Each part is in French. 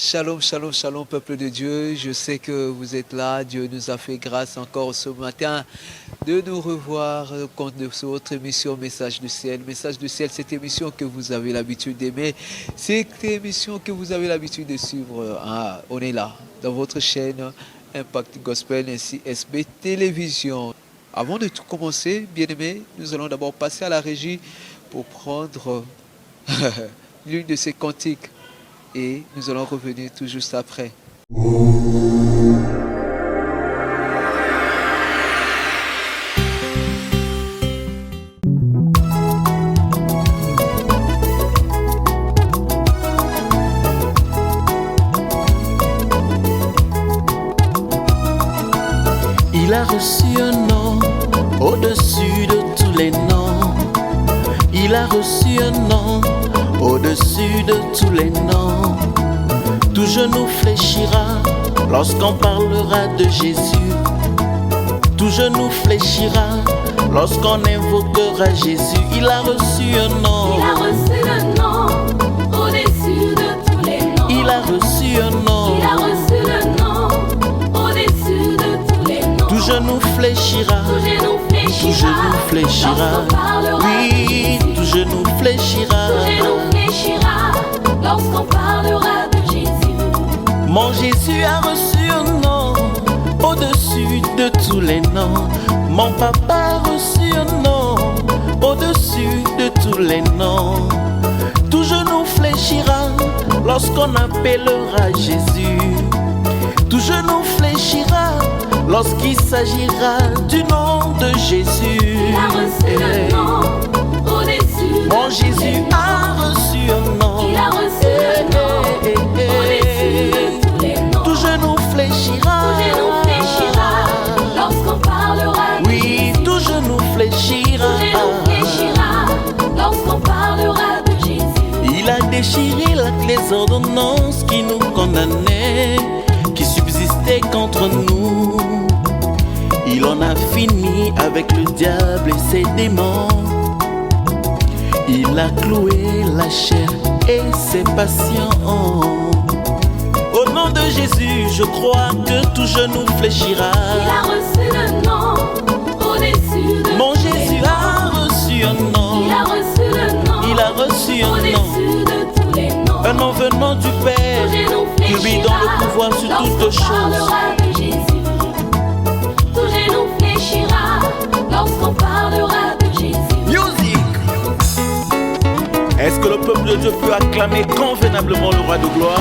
Shalom, shalom, shalom, peuple de Dieu. Je sais que vous êtes là. Dieu nous a fait grâce encore ce matin de nous revoir au compte de votre émission Message du Ciel. Message du Ciel, cette émission que vous avez l'habitude d'aimer, cette émission que vous avez l'habitude de suivre. Ah, on est là, dans votre chaîne Impact Gospel, ainsi SB Télévision. Avant de tout commencer, bien-aimés, nous allons d'abord passer à la régie pour prendre l'une de ces cantiques. Et nous allons revenir tout juste après. Il a reçu un nom au-dessus de tous les noms. Il a reçu un nom au-dessus de tous les noms. Tout genou fléchira lorsqu'on parlera de Jésus. Tout genou fléchira lorsqu'on invoquera Jésus. Il a reçu un nom. Il a reçu le nom au-dessus de tous les noms. Il a reçu un nom. Il a reçu le nom au-dessus de tous les noms. Tout genou fléchira. Tout genou fléchira. Tout genou fléchira. Lorsqu'on parlera Oui, de Jésus. tout genou fléchira. Tout genou fléchira lorsqu'on parlera de Jésus. Mon Jésus a reçu un nom au-dessus de tous les noms. Mon papa a reçu un nom au-dessus de tous les noms. Tout genou fléchira lorsqu'on appellera Jésus. Tout genou fléchira lorsqu'il s'agira du nom de Jésus. Il a reçu le nom au-dessus de Mon tous Jésus les noms. a reçu un nom. Il a reçu le nom au-dessus de tous les noms. Tout genou fléchira. Tout genou fléchira lorsqu'on parlera de Oui, Jésus. tout genou fléchira. Tout genou fléchira lorsqu'on parlera de Jésus. Il a déchiré les ordonnances qui nous condamnaient, qui subsistaient contre nous. Il en a fini avec le diable et ses démons. Il a cloué la chair et ses passions. Au nom de Jésus, je crois que tout genou fléchira. Il a reçu le nom au-dessus de Mon tous les Jésus noms. a reçu un nom. Il a reçu le nom Il a reçu un nom. au-dessus de tous les noms. Un nom venant du Tout Père, genou qui lui donne fléchira le pouvoir sur toutes lorsqu'on choses. parlera de Jésus. Tout genou fléchira lorsqu'on parlera de Jésus. Music. Est-ce que le peuple de Dieu peut acclamer convenablement le roi de gloire?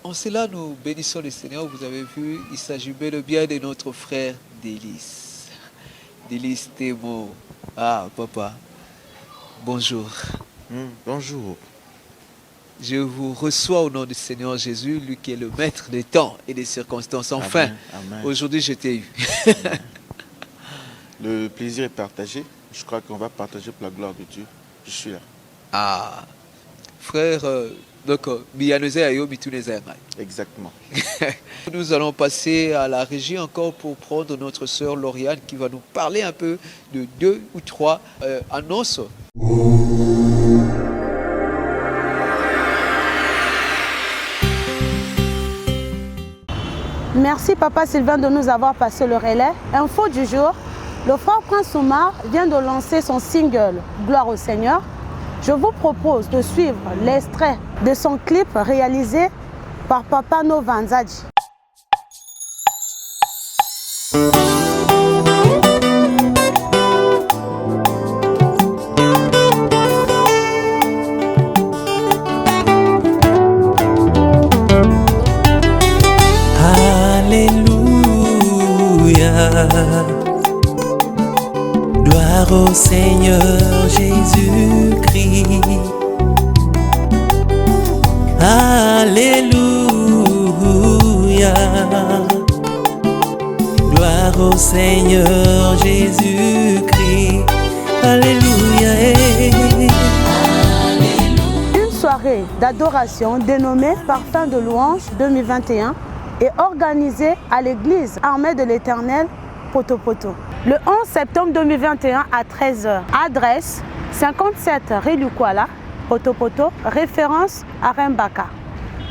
En cela, nous bénissons le Seigneur. Vous avez vu, il s'agit bel et bien de notre frère Délice. Délice Thémo. Ah, papa. Bonjour. Bonjour. Je vous reçois au nom du Seigneur Jésus, lui qui est le maître des temps et des circonstances. Enfin, Amen. aujourd'hui, je t'ai eu. Le plaisir est partagé. Je crois qu'on va partager pour la gloire de Dieu. Je suis là. Ah, frère, donc, Biyaneze Ayo Bituneze Ayo. Exactement. Nous allons passer à la régie encore pour prendre notre sœur Lauriane qui va nous parler un peu de 2 ou 3 annonces. Merci Papa Sylvain de nous avoir passé le relais. Info du jour, le frère Prince Oumar vient de lancer son single « Gloire au Seigneur ». Je vous propose de suivre l'extrait de son clip réalisé par Papa Novanzadji. Alléluia, gloire au Seigneur Jésus-Christ. Alléluia. Gloire au Seigneur Jésus-Christ. Alléluia. Une soirée d'adoration dénommée Parfum de louange 2021 est organisée à l'église Armée de l'Éternel Poto Poto. Le 11 septembre 2021 à 13h. Adresse 57 rue Lukwala, Poto Poto, référence à Rembaka.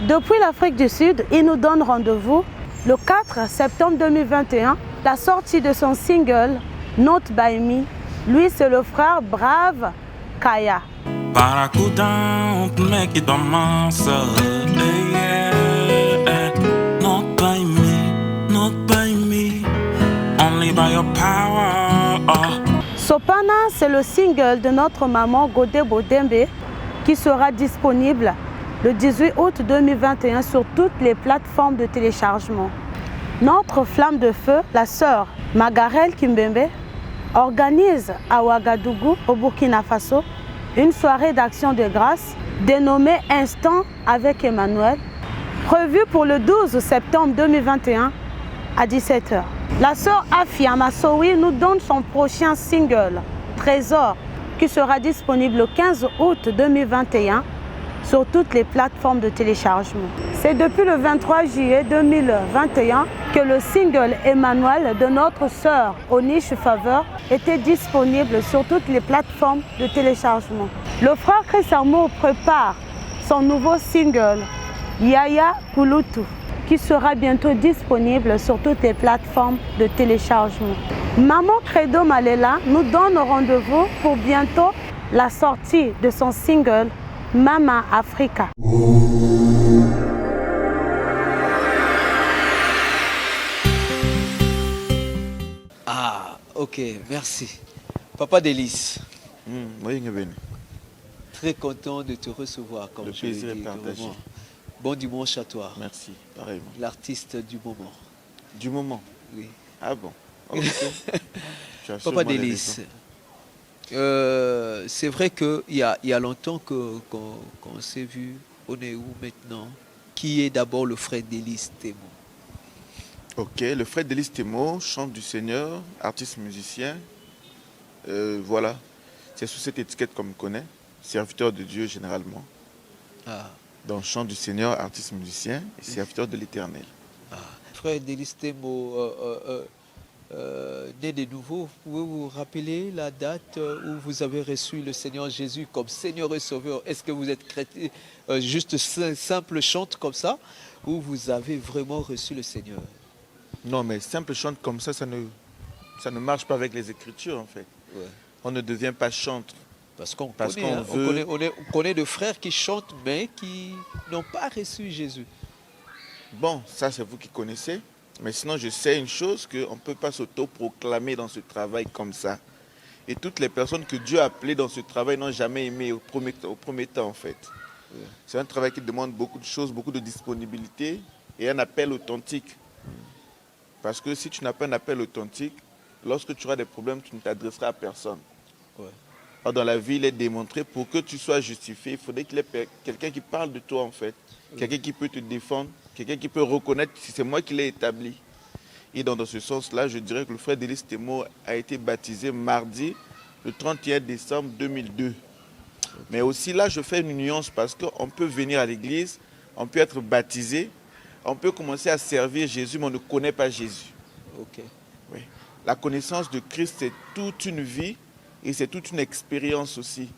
Depuis l'Afrique du Sud, il nous donne rendez-vous le 4 septembre 2021, la sortie de son single Not By Me. Lui, c'est le frère Brave Kaya. Barracuda, on peut make it by myself. Not by me, only by your power. Sopana, c'est le single de notre maman Godebo Dembe qui sera disponible le 18 août 2021 sur toutes les plateformes de téléchargement. Notre flamme de feu, la sœur Magarel Kimbembe, organise à Ouagadougou, au Burkina Faso, une soirée d'action de grâce dénommée Instant avec Emmanuel, prévue pour le 12 septembre 2021 à 17h. La sœur Afia Massoui nous donne son prochain single, Trésor, qui sera disponible le 15 août 2021 sur toutes les plateformes de téléchargement. C'est depuis le 23 juillet 2021 que le single Emmanuel de notre sœur Oniche Faveur était disponible sur toutes les plateformes de téléchargement. Le frère Chris Armo prépare son nouveau single Yaya Kulutu qui sera bientôt disponible sur toutes les plateformes de téléchargement. Maman Credo Malela nous donne rendez-vous pour bientôt la sortie de son single Mama Africa. Ah, ok, merci. Papa Délice, Oui, Ngabeni. très content de te recevoir. Comme Le je l'ai plaisir est dit, partagé. vraiment. Bon dimanche à toi. Merci, pareillement. L'artiste du moment. Du moment. Oui. Ah bon. Ok. Tu as Papa sûrement des Délice, raisons. c'est vrai qu'il y a longtemps qu'on s'est vu. On est où maintenant? Qui est d'abord le frère Délice Thémo? Ok, le frère Délice Thémo, chante du Seigneur, artiste musicien. Voilà, c'est sous cette étiquette qu'on me connaît, serviteur de Dieu généralement. Ah, Donc chante du Seigneur, artiste musicien et serviteur de l'Éternel. frère Délice Thémo, né de nouveau, vous pouvez vous rappeler la date où vous avez reçu le Seigneur Jésus comme Seigneur et Sauveur? Est-ce que vous êtes chrétien, juste simple chante comme ça, ou vous avez vraiment reçu le Seigneur? Non, mais simple chante comme ça ne marche pas avec les Écritures en fait. Ouais. On ne devient pas chantre. Parce qu'on Parce connaît, qu'on hein, veut- on connaît de frères qui chantent mais qui n'ont pas reçu Jésus. Bon, ça c'est vous qui connaissez. Mais sinon, je sais une chose, qu'on ne peut pas s'auto-proclamer dans ce travail comme ça. Et toutes les personnes que Dieu a appelées dans ce travail n'ont jamais aimé au premier temps, en fait. C'est un travail qui demande beaucoup de choses, beaucoup de disponibilité et un appel authentique. Parce que si tu n'as pas un appel authentique, lorsque tu auras des problèmes, tu ne t'adresseras à personne. Ouais. Or, dans la vie, il est démontré, pour que tu sois justifié, il faudrait qu'il y ait quelqu'un qui parle de toi, en fait. Quelqu'un qui peut te défendre, quelqu'un qui peut reconnaître si c'est moi qui l'ai établi. Et dans ce sens-là, je dirais que le frère Délice Thémo a été baptisé mardi, le 31 décembre 2002. Mais aussi là, je fais une nuance parce qu'on peut venir à l'église, on peut être baptisé, on peut commencer à servir Jésus, mais on ne connaît pas Jésus. Ok. Oui. La connaissance de Christ, c'est toute une vie et c'est toute une expérience aussi.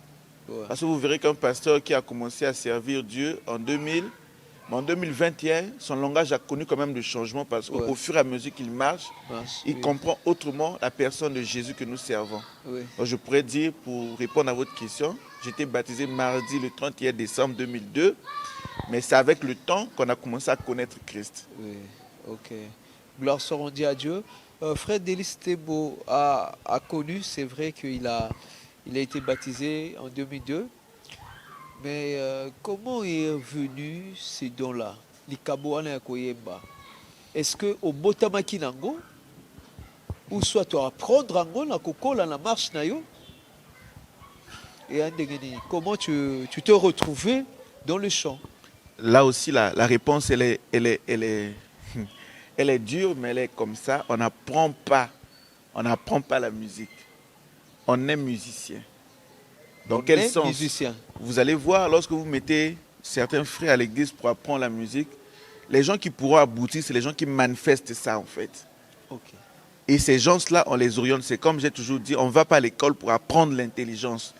Ouais. Parce que vous verrez qu'un pasteur qui a commencé à servir Dieu en 2000, mais en 2021, son langage a connu quand même des changements parce qu'au Ouais. fur et à mesure qu'il marche, il Oui. comprend autrement la personne de Jésus que nous servons. Oui. Donc je pourrais dire, pour répondre à votre question, j'ai été baptisé mardi le 31 décembre 2002, mais c'est avec le temps qu'on a commencé à connaître Christ. Oui. Ok. Gloire soit rendue à Dieu. Frère Délice Thémo a connu, c'est vrai qu'il a été baptisé en 2002. Mais comment est venu ce don-là? Est-ce que au botamaki nango ou soit tu apprendre ango na kokola na marche na yo Et Andegeni, comment tu te retrouvais dans le chant? Là aussi, la réponse, elle est dure, mais elle est comme ça. On n'apprend pas la musique. On est musicien. Dans quel sens? Musicien. Vous allez voir, lorsque vous mettez certains frères à l'église pour apprendre la musique, les gens qui pourront aboutir, c'est les gens qui manifestent ça en fait. Ok. Et ces gens-là, on les oriente. C'est comme j'ai toujours dit, on ne va pas à l'école pour apprendre l'intelligence.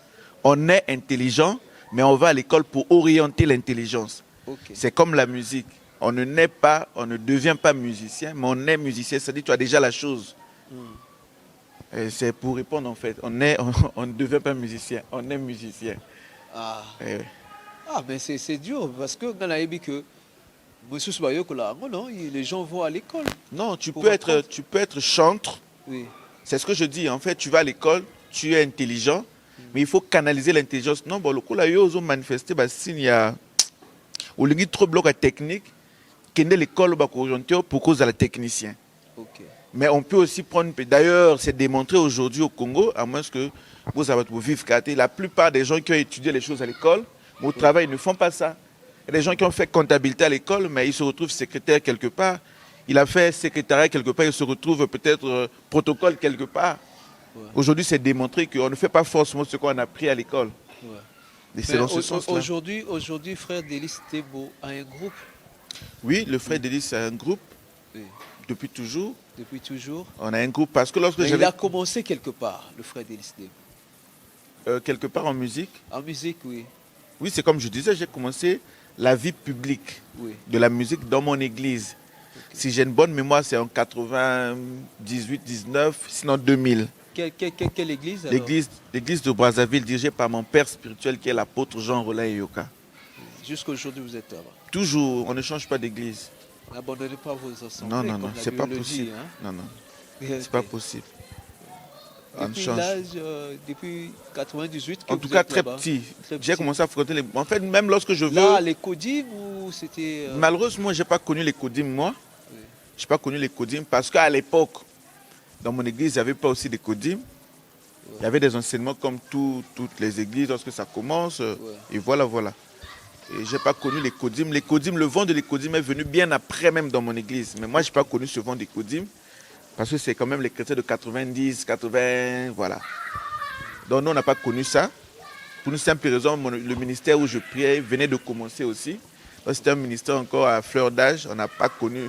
On est intelligent, mais on va à l'école pour orienter l'intelligence. Ok. C'est comme la musique. On ne naît pas, on ne devient pas musicien, mais on est musicien. C'est-à-dire que tu as déjà la chose. Et c'est pour répondre en fait. On ne devient pas musicien, on est musicien. Ah. Et Mais c'est dur parce que dans la que Monsieur Subayoko là, non, les gens vont à l'école. non, tu Pour peux apprendre. être chantre. Oui. C'est ce que je dis. En fait, tu vas à l'école, tu es intelligent, mais il faut canaliser l'intelligence. Non, bon, le coup là, ils ont manifesté, s'il y a ou le trop bloc à technique, qu'il y a l'école pour cause de la technicien. Ok. Mais on peut aussi prendre. D'ailleurs, c'est démontré aujourd'hui au Congo, à moins que vous avez vivre Kate, la plupart des gens qui ont étudié les choses à l'école, mais au travail, ils ne font pas ça. Il y a des gens qui ont fait comptabilité à l'école, mais ils se retrouvent secrétaire quelque part. Il a fait secrétariat quelque part, il se retrouve peut-être protocole quelque part. Ouais. Aujourd'hui, c'est démontré qu'on ne fait pas forcément ce qu'on a appris à l'école. Ouais. Et c'est dans ce sens-là. Aujourd'hui, frère Délice Tebo a un groupe. Oui, le frère Délice a un groupe, Oui. depuis toujours. Depuis toujours. On a un groupe parce que lorsque Mais il j'avais a commencé quelque part, le frère Délice Tebo. quelque part en musique, En musique, oui. oui, c'est comme je disais, j'ai commencé la vie publique Oui. de la musique dans mon église. Si j'ai une bonne mémoire, c'est en 98, 19, sinon 2000. Quelle église alors? L'église de Brazzaville, dirigée par mon père spirituel qui est l'apôtre Jean Roland Yoka. Jusqu'aujourd'hui, vous êtes là-bas. Toujours, on ne change pas d'église. N'abandonnez pas vos assemblées. Non, non, comme non, la c'est pas Bible le dit, possible. hein. Non, non, Ok. c'est pas possible. On Depuis change. l'âge, depuis 98 que En vous tout cas, êtes très là-bas. petit. Très J'ai petit. commencé à fréquenter les. En fait, même lorsque je veux. Là, les Kodim ou c'était... Malheureusement, je n'ai pas connu les Kodim, moi. Oui. Je n'ai pas connu les Kodim parce qu'à l'époque, dans mon église, il n'y avait pas aussi des Kodim. Il y avait des enseignements comme toutes les églises lorsque ça commence. Et voilà, voilà. Et je n'ai pas connu les Kodim. Les Kodim, le vent de les Kodim est venu bien après même dans mon église. Mais moi, je n'ai pas connu ce vent des Kodim parce que c'est quand même les chrétiens de 90, 80, voilà. Donc nous, on n'a pas connu ça. Pour une simple raison, le ministère où je priais venait de commencer aussi. Donc c'était un ministère encore à fleur d'âge. On n'a pas connu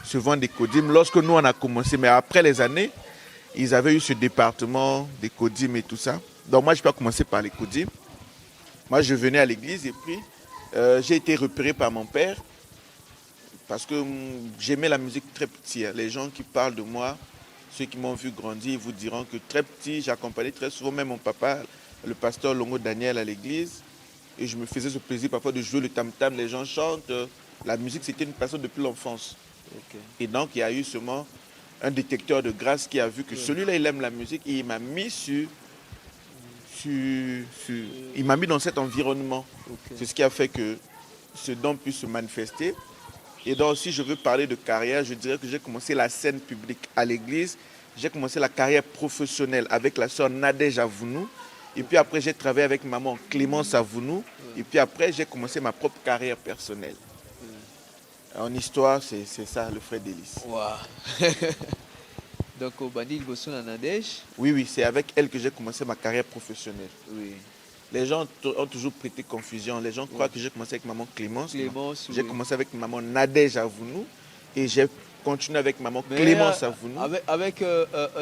ce vent des Kodim lorsque nous, on a commencé. Mais après les années, ils avaient eu ce département des Kodim et tout ça. Donc moi, je n'ai pas commencé par les Kodim. Moi, je venais à l'église et puis j'ai été repéré par mon père parce que j'aimais la musique très petit. Les gens qui parlent de moi, ceux qui m'ont vu grandir, ils vous diront que très petit, j'accompagnais très souvent même mon papa, le pasteur Longo Daniel à l'église. Et je me faisais ce plaisir parfois de jouer le tam-tam, les gens chantent. La musique, c'était une passion depuis l'enfance. Ok. Et donc, il y a eu seulement un détecteur de grâce qui a vu que celui-là, il aime la musique et il m'a mis il m'a mis dans cet environnement. Ok. C'est ce qui a fait que ce don puisse se manifester. Et donc, si je veux parler de carrière, je dirais que j'ai commencé la scène publique à l'église. J'ai commencé la carrière professionnelle avec la sœur Nadège Avounou. Et puis après, j'ai travaillé avec maman Clémence Avounou. Et puis après, j'ai commencé ma propre carrière personnelle. En histoire, c'est ça, le frère Délice. Wow. Donc, au Banil Bosson en Nadège. Oui, c'est avec elle que j'ai commencé ma carrière professionnelle. Oui. Les gens ont toujours prêté confusion. Les gens croient que j'ai commencé avec maman Clémence. Clémence, J'ai oui. commencé avec maman Nadège Avounou. Et j'ai continué avec maman Mais, Clémence Avounou. Avec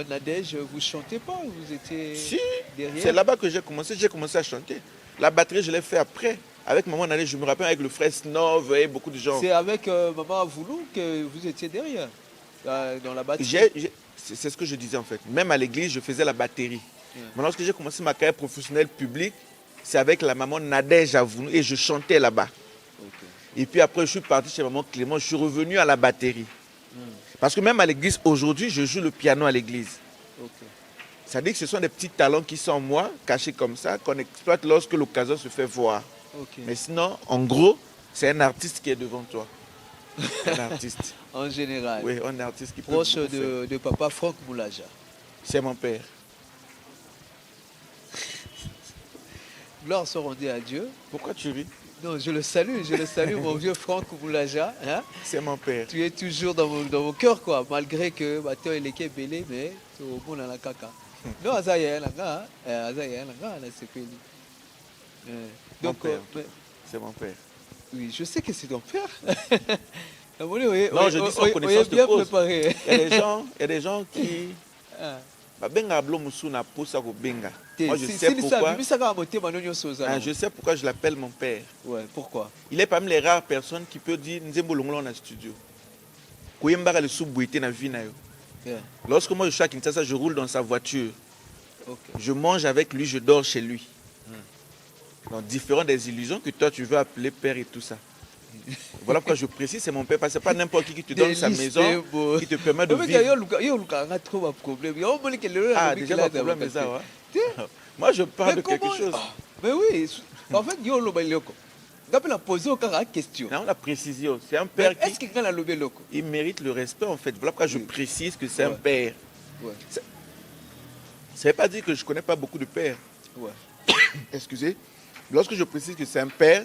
Nadège, vous ne chantez pas? Vous étiez Si, derrière? c'est là-bas que j'ai commencé à chanter. La batterie, je l'ai fait après. Avec maman Nadège, je me rappelle avec le frère Snov et beaucoup de gens. C'est avec Maman Avoulou que vous étiez derrière, dans la batterie. C'est ce que je disais en fait. Même à l'église, je faisais la batterie. Mais lorsque j'ai commencé ma carrière professionnelle publique, c'est avec la maman Nadège Avounou et je chantais là-bas. Ok. Et puis après, je suis parti chez maman Clément, je suis revenu à la batterie. Parce que même à l'église, aujourd'hui, je joue le piano à l'église. Ok. Ça dit que ce sont des petits talents qui sont en moi, cachés comme ça, qu'on exploite lorsque l'occasion se fait voir. Ok. Mais sinon, en gros, c'est un artiste qui est devant toi. Un artiste. En général. Oui, un artiste qui peut Proche beaucoup faire. de papa Franck Moulaja. C'est mon père. Gloire soit rendue à Dieu. Pourquoi tu ris? Non, je le salue, mon vieux Franck Moulaja. Hein? C'est mon père. Tu es toujours dans mon cœur, quoi, malgré que tu es l'équipe belé, mais tu es au monde dans la caca. Non, Azaya, c'est fini. Mon Donc, père. C'est mon père. oui, je sais que c'est ton père. Non, je dis sans connaissance de bien cause. préparé. Il y a des gens qui... Benga Ablo Moussuna Poussa Benga. Moi, je sais pourquoi. Je sais pourquoi je l'appelle mon père. Ouais, pourquoi? Il est parmi les rares personnes qui peuvent dire Nzembo Longolo dans le studio. Kouyembara le sous-bouité dans la vie. Lorsque moi je suis à Kinshasa, je roule dans sa voiture. Okay. Je mange avec lui, je dors chez lui. Donc, différent des illusions que toi tu veux appeler père et tout ça. Voilà pourquoi je précise, c'est mon père, parce que ce n'est pas n'importe qui te donne sa maison, qui te permet de vivre. Ah, déjà, le problème est ça, ouais. Moi, je parle de quelque chose. Mais oui, en fait, on a posé aucune question. Non, la précision, c'est un père est-ce qu'il a le loco? Il mérite le respect, en fait. Voilà pourquoi je précise que c'est un père. Ouais. Ça ne veut pas dire que je ne connais pas beaucoup de pères. Ouais. Excusez. Lorsque je précise que c'est un père,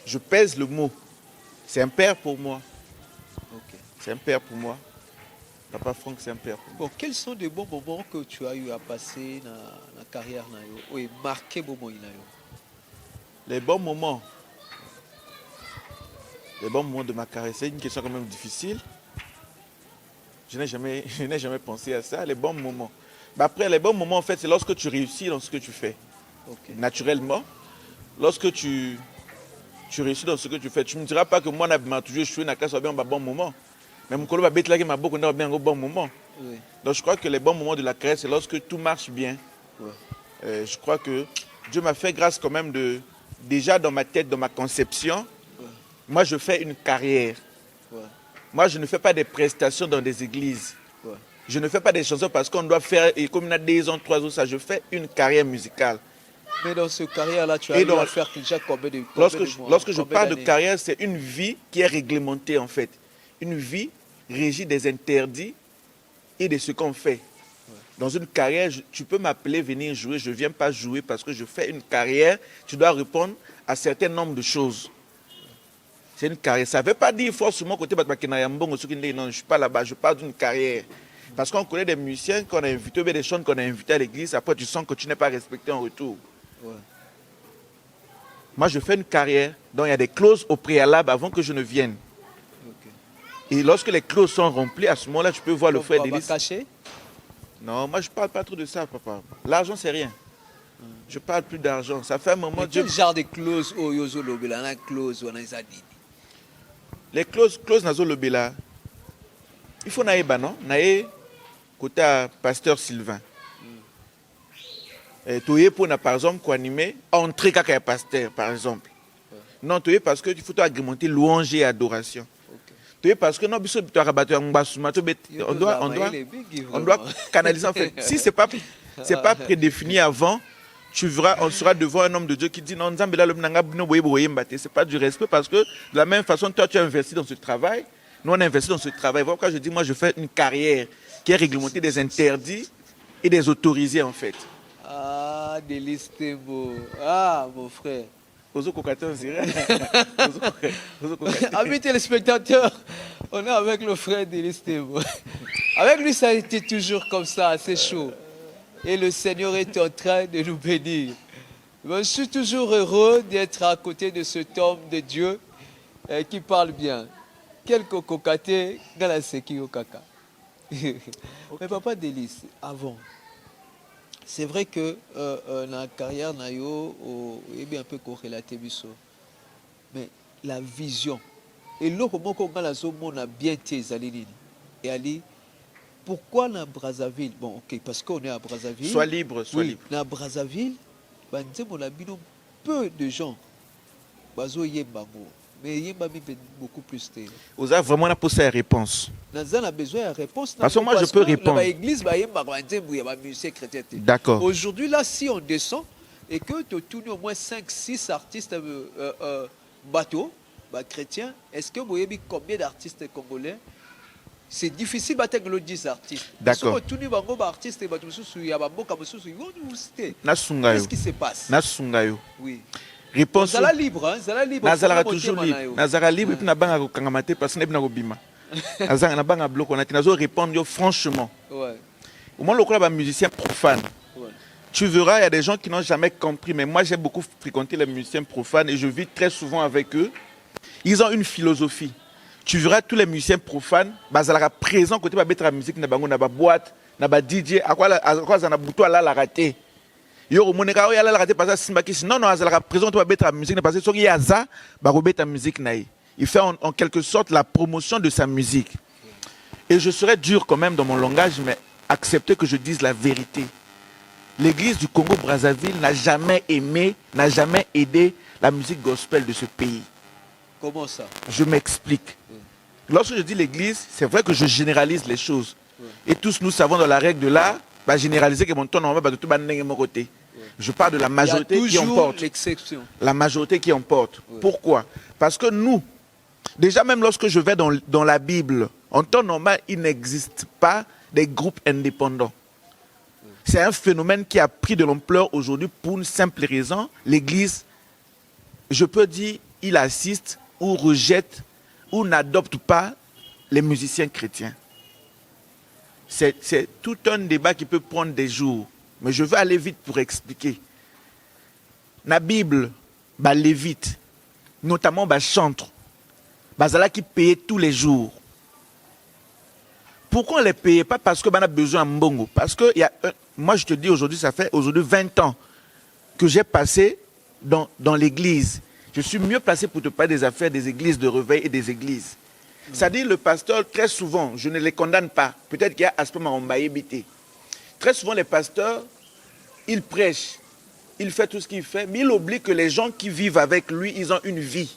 je pèse le mot. C'est un père pour moi. Okay. C'est un père pour moi. Papa Franck, c'est un père pour moi. Bon, quels sont les bons moments que tu as eu à passer dans la carrière et marqué moment? Les bons moments. Les bons moments de ma carrière, c'est une question quand même difficile. Je n'ai jamais pensé à ça. Les bons moments. Mais après, les bons moments, en fait, c'est lorsque tu réussis dans ce que tu fais. Okay. Naturellement. Lorsque tu réussis dans ce que tu fais, tu ne me diras pas que moi, je toujours joué dans un bon moment. Mais mon collègue va bête là, il m'a beaucoup un bon moment. Oui. Donc je crois que les bons moments de la carrière, c'est lorsque tout marche bien. Ouais. Je crois que Dieu m'a fait grâce quand même déjà dans ma tête, dans ma conception. Ouais. Moi, je fais une carrière. Ouais. Moi, je ne fais pas des prestations dans des églises. Ouais. Je ne fais pas des chansons parce qu'on doit faire, et comme il y a 2 ans, 3 ans, ça, je fais une carrière musicale. Mais dans ce carrière-là, tu as eu à faire déjà combien de Lorsque je parle de carrière, c'est une vie qui est réglementée en fait. Une vie régie des interdits et de ce qu'on fait. Ouais. Dans une carrière, tu peux m'appeler, venir jouer. Je ne viens pas jouer parce que je fais une carrière. Tu dois répondre à un certain nombre de choses. C'est une carrière. Ça ne veut pas dire forcément côté non, je ne suis pas là-bas. Je parle d'une carrière. Parce qu'on connaît des musiciens qu'on a invités, des chants qu'on a invités à l'église. Après, tu sens que tu n'es pas respecté en retour. Ouais. Moi, je fais une carrière dont il y a des clauses au préalable avant que je ne vienne. Okay. Et lorsque les clauses sont remplies, à ce moment-là, tu peux voir le frère Délice. Caché? Non, moi, je ne parle pas trop de ça, papa. L'argent, c'est rien. Je ne parle plus d'argent. Ça fait un moment... Quel genre de clauses les clauses nazo lobela. Il faut naïba, non? Naïe, côté pasteur Sylvain. Tu es pour, par exemple, quoi animer, entrer comme un pasteur, par exemple. Ouais. Non, tu es parce que il faut agrémenter louange et adoration. Okay. Tu es parce que non, on doit canaliser en fait. Si ce n'est pas prédéfini avant, on sera devant un homme de Dieu qui dit non, ce n'est pas du respect parce que de la même façon, toi, tu as investi dans ce travail, nous, on a investi dans ce travail. Voilà pourquoi je dis, moi, je fais une carrière qui est réglementée des interdits et des autorisés en fait. Ah, Délice Tembo. Ah, mon frère. Amis téléspectateurs, on est avec le frère Délice Tembo. Avec lui, ça a été toujours comme ça, assez chaud. Et le Seigneur est en train de nous bénir. Je suis toujours heureux d'être à côté de cet homme de Dieu qui parle bien. Quelques cocatés dans la sécu au caca. Mais papa Délice, avant. C'est vrai que dans la carrière, il est un peu corrélaté. Mais la vision. Et là, comment on a bien été, et Ali, pourquoi dans Brazzaville? Bon, ok, parce qu'on est à Brazzaville. Sois libre, sois libre. Dans Brazzaville, on a peu de gens. Mais il y a beaucoup plus. Vous avez vraiment posé la réponse. Nous avons besoin de réponse. Parce que moi, je peux répondre. D'accord. Aujourd'hui, là, si on descend et que tu tournes au moins 5-6 artistes bateaux chrétiens, est-ce que vous voyez combien d'artistes congolais c'est difficile d'atteindre le 10 artistes. D'accord. Qu'est-ce qui se passe? Oui. Réponse. Nazala libre, hein? Nazala libre. Nazala toujours libre. Nazala libre et puis nabanga ko kangamate parce que nebna ko bima. Nazala nabanga bloc on a nazo répondre franchement. Ouais. Au moins le club un musicien profane. Ouais. Tu verras, il y a des gens qui n'ont jamais compris, mais moi j'ai beaucoup fréquenté les musiciens profanes et je vis très souvent avec eux. Ils ont une philosophie. Tu verras tous les musiciens profanes, bazalaka présent côté ba mettre la musique na bango na ba boîte, na ba DJ, à quoi ça na buto ala la raté. Yo moneka yo ala la raté parce que simbaki non non azalaka présent to ba mettre la musique parce que soki yaza ba ko mettre la musique na. Il fait en quelque sorte la promotion de sa musique. Et je serai dur quand même dans mon langage, mais acceptez que je dise la vérité. L'église du Congo-Brazzaville n'a jamais aimé, n'a jamais aidé la musique gospel de ce pays. Comment ça? Je m'explique. Lorsque je dis l'église, c'est vrai que je généralise les choses. Et tous nous savons dans la règle de l'art, généraliser que mon ton normal va de tout de mon côté. Je parle de la majorité qui emporte. L'exception. La majorité qui emporte. Pourquoi? Parce que nous, déjà même lorsque je vais dans la Bible, en temps normal, il n'existe pas des groupes indépendants. C'est un phénomène qui a pris de l'ampleur aujourd'hui pour une simple raison. L'église, je peux dire, il assiste ou rejette ou n'adopte pas les musiciens chrétiens. C'est tout un débat qui peut prendre des jours. Mais je veux aller vite pour expliquer. La Bible, lévite, notamment chantre, bazala qui payait tous les jours. Pourquoi on ne les payait pas? Parce qu'on a besoin de mbongo. Parce que moi je te dis aujourd'hui, ça fait aujourd'hui 20 ans que j'ai passé dans l'église. Je suis mieux placé pour te parler des affaires des églises de réveil et des églises. C'est-à-dire le pasteur, très souvent, je ne les condamne pas. Peut-être qu'il y a Aspect Marombaye Bité. Très souvent les pasteurs, ils prêchent, il fait tout ce qu'il fait, mais il oublie que les gens qui vivent avec lui, ils ont une vie.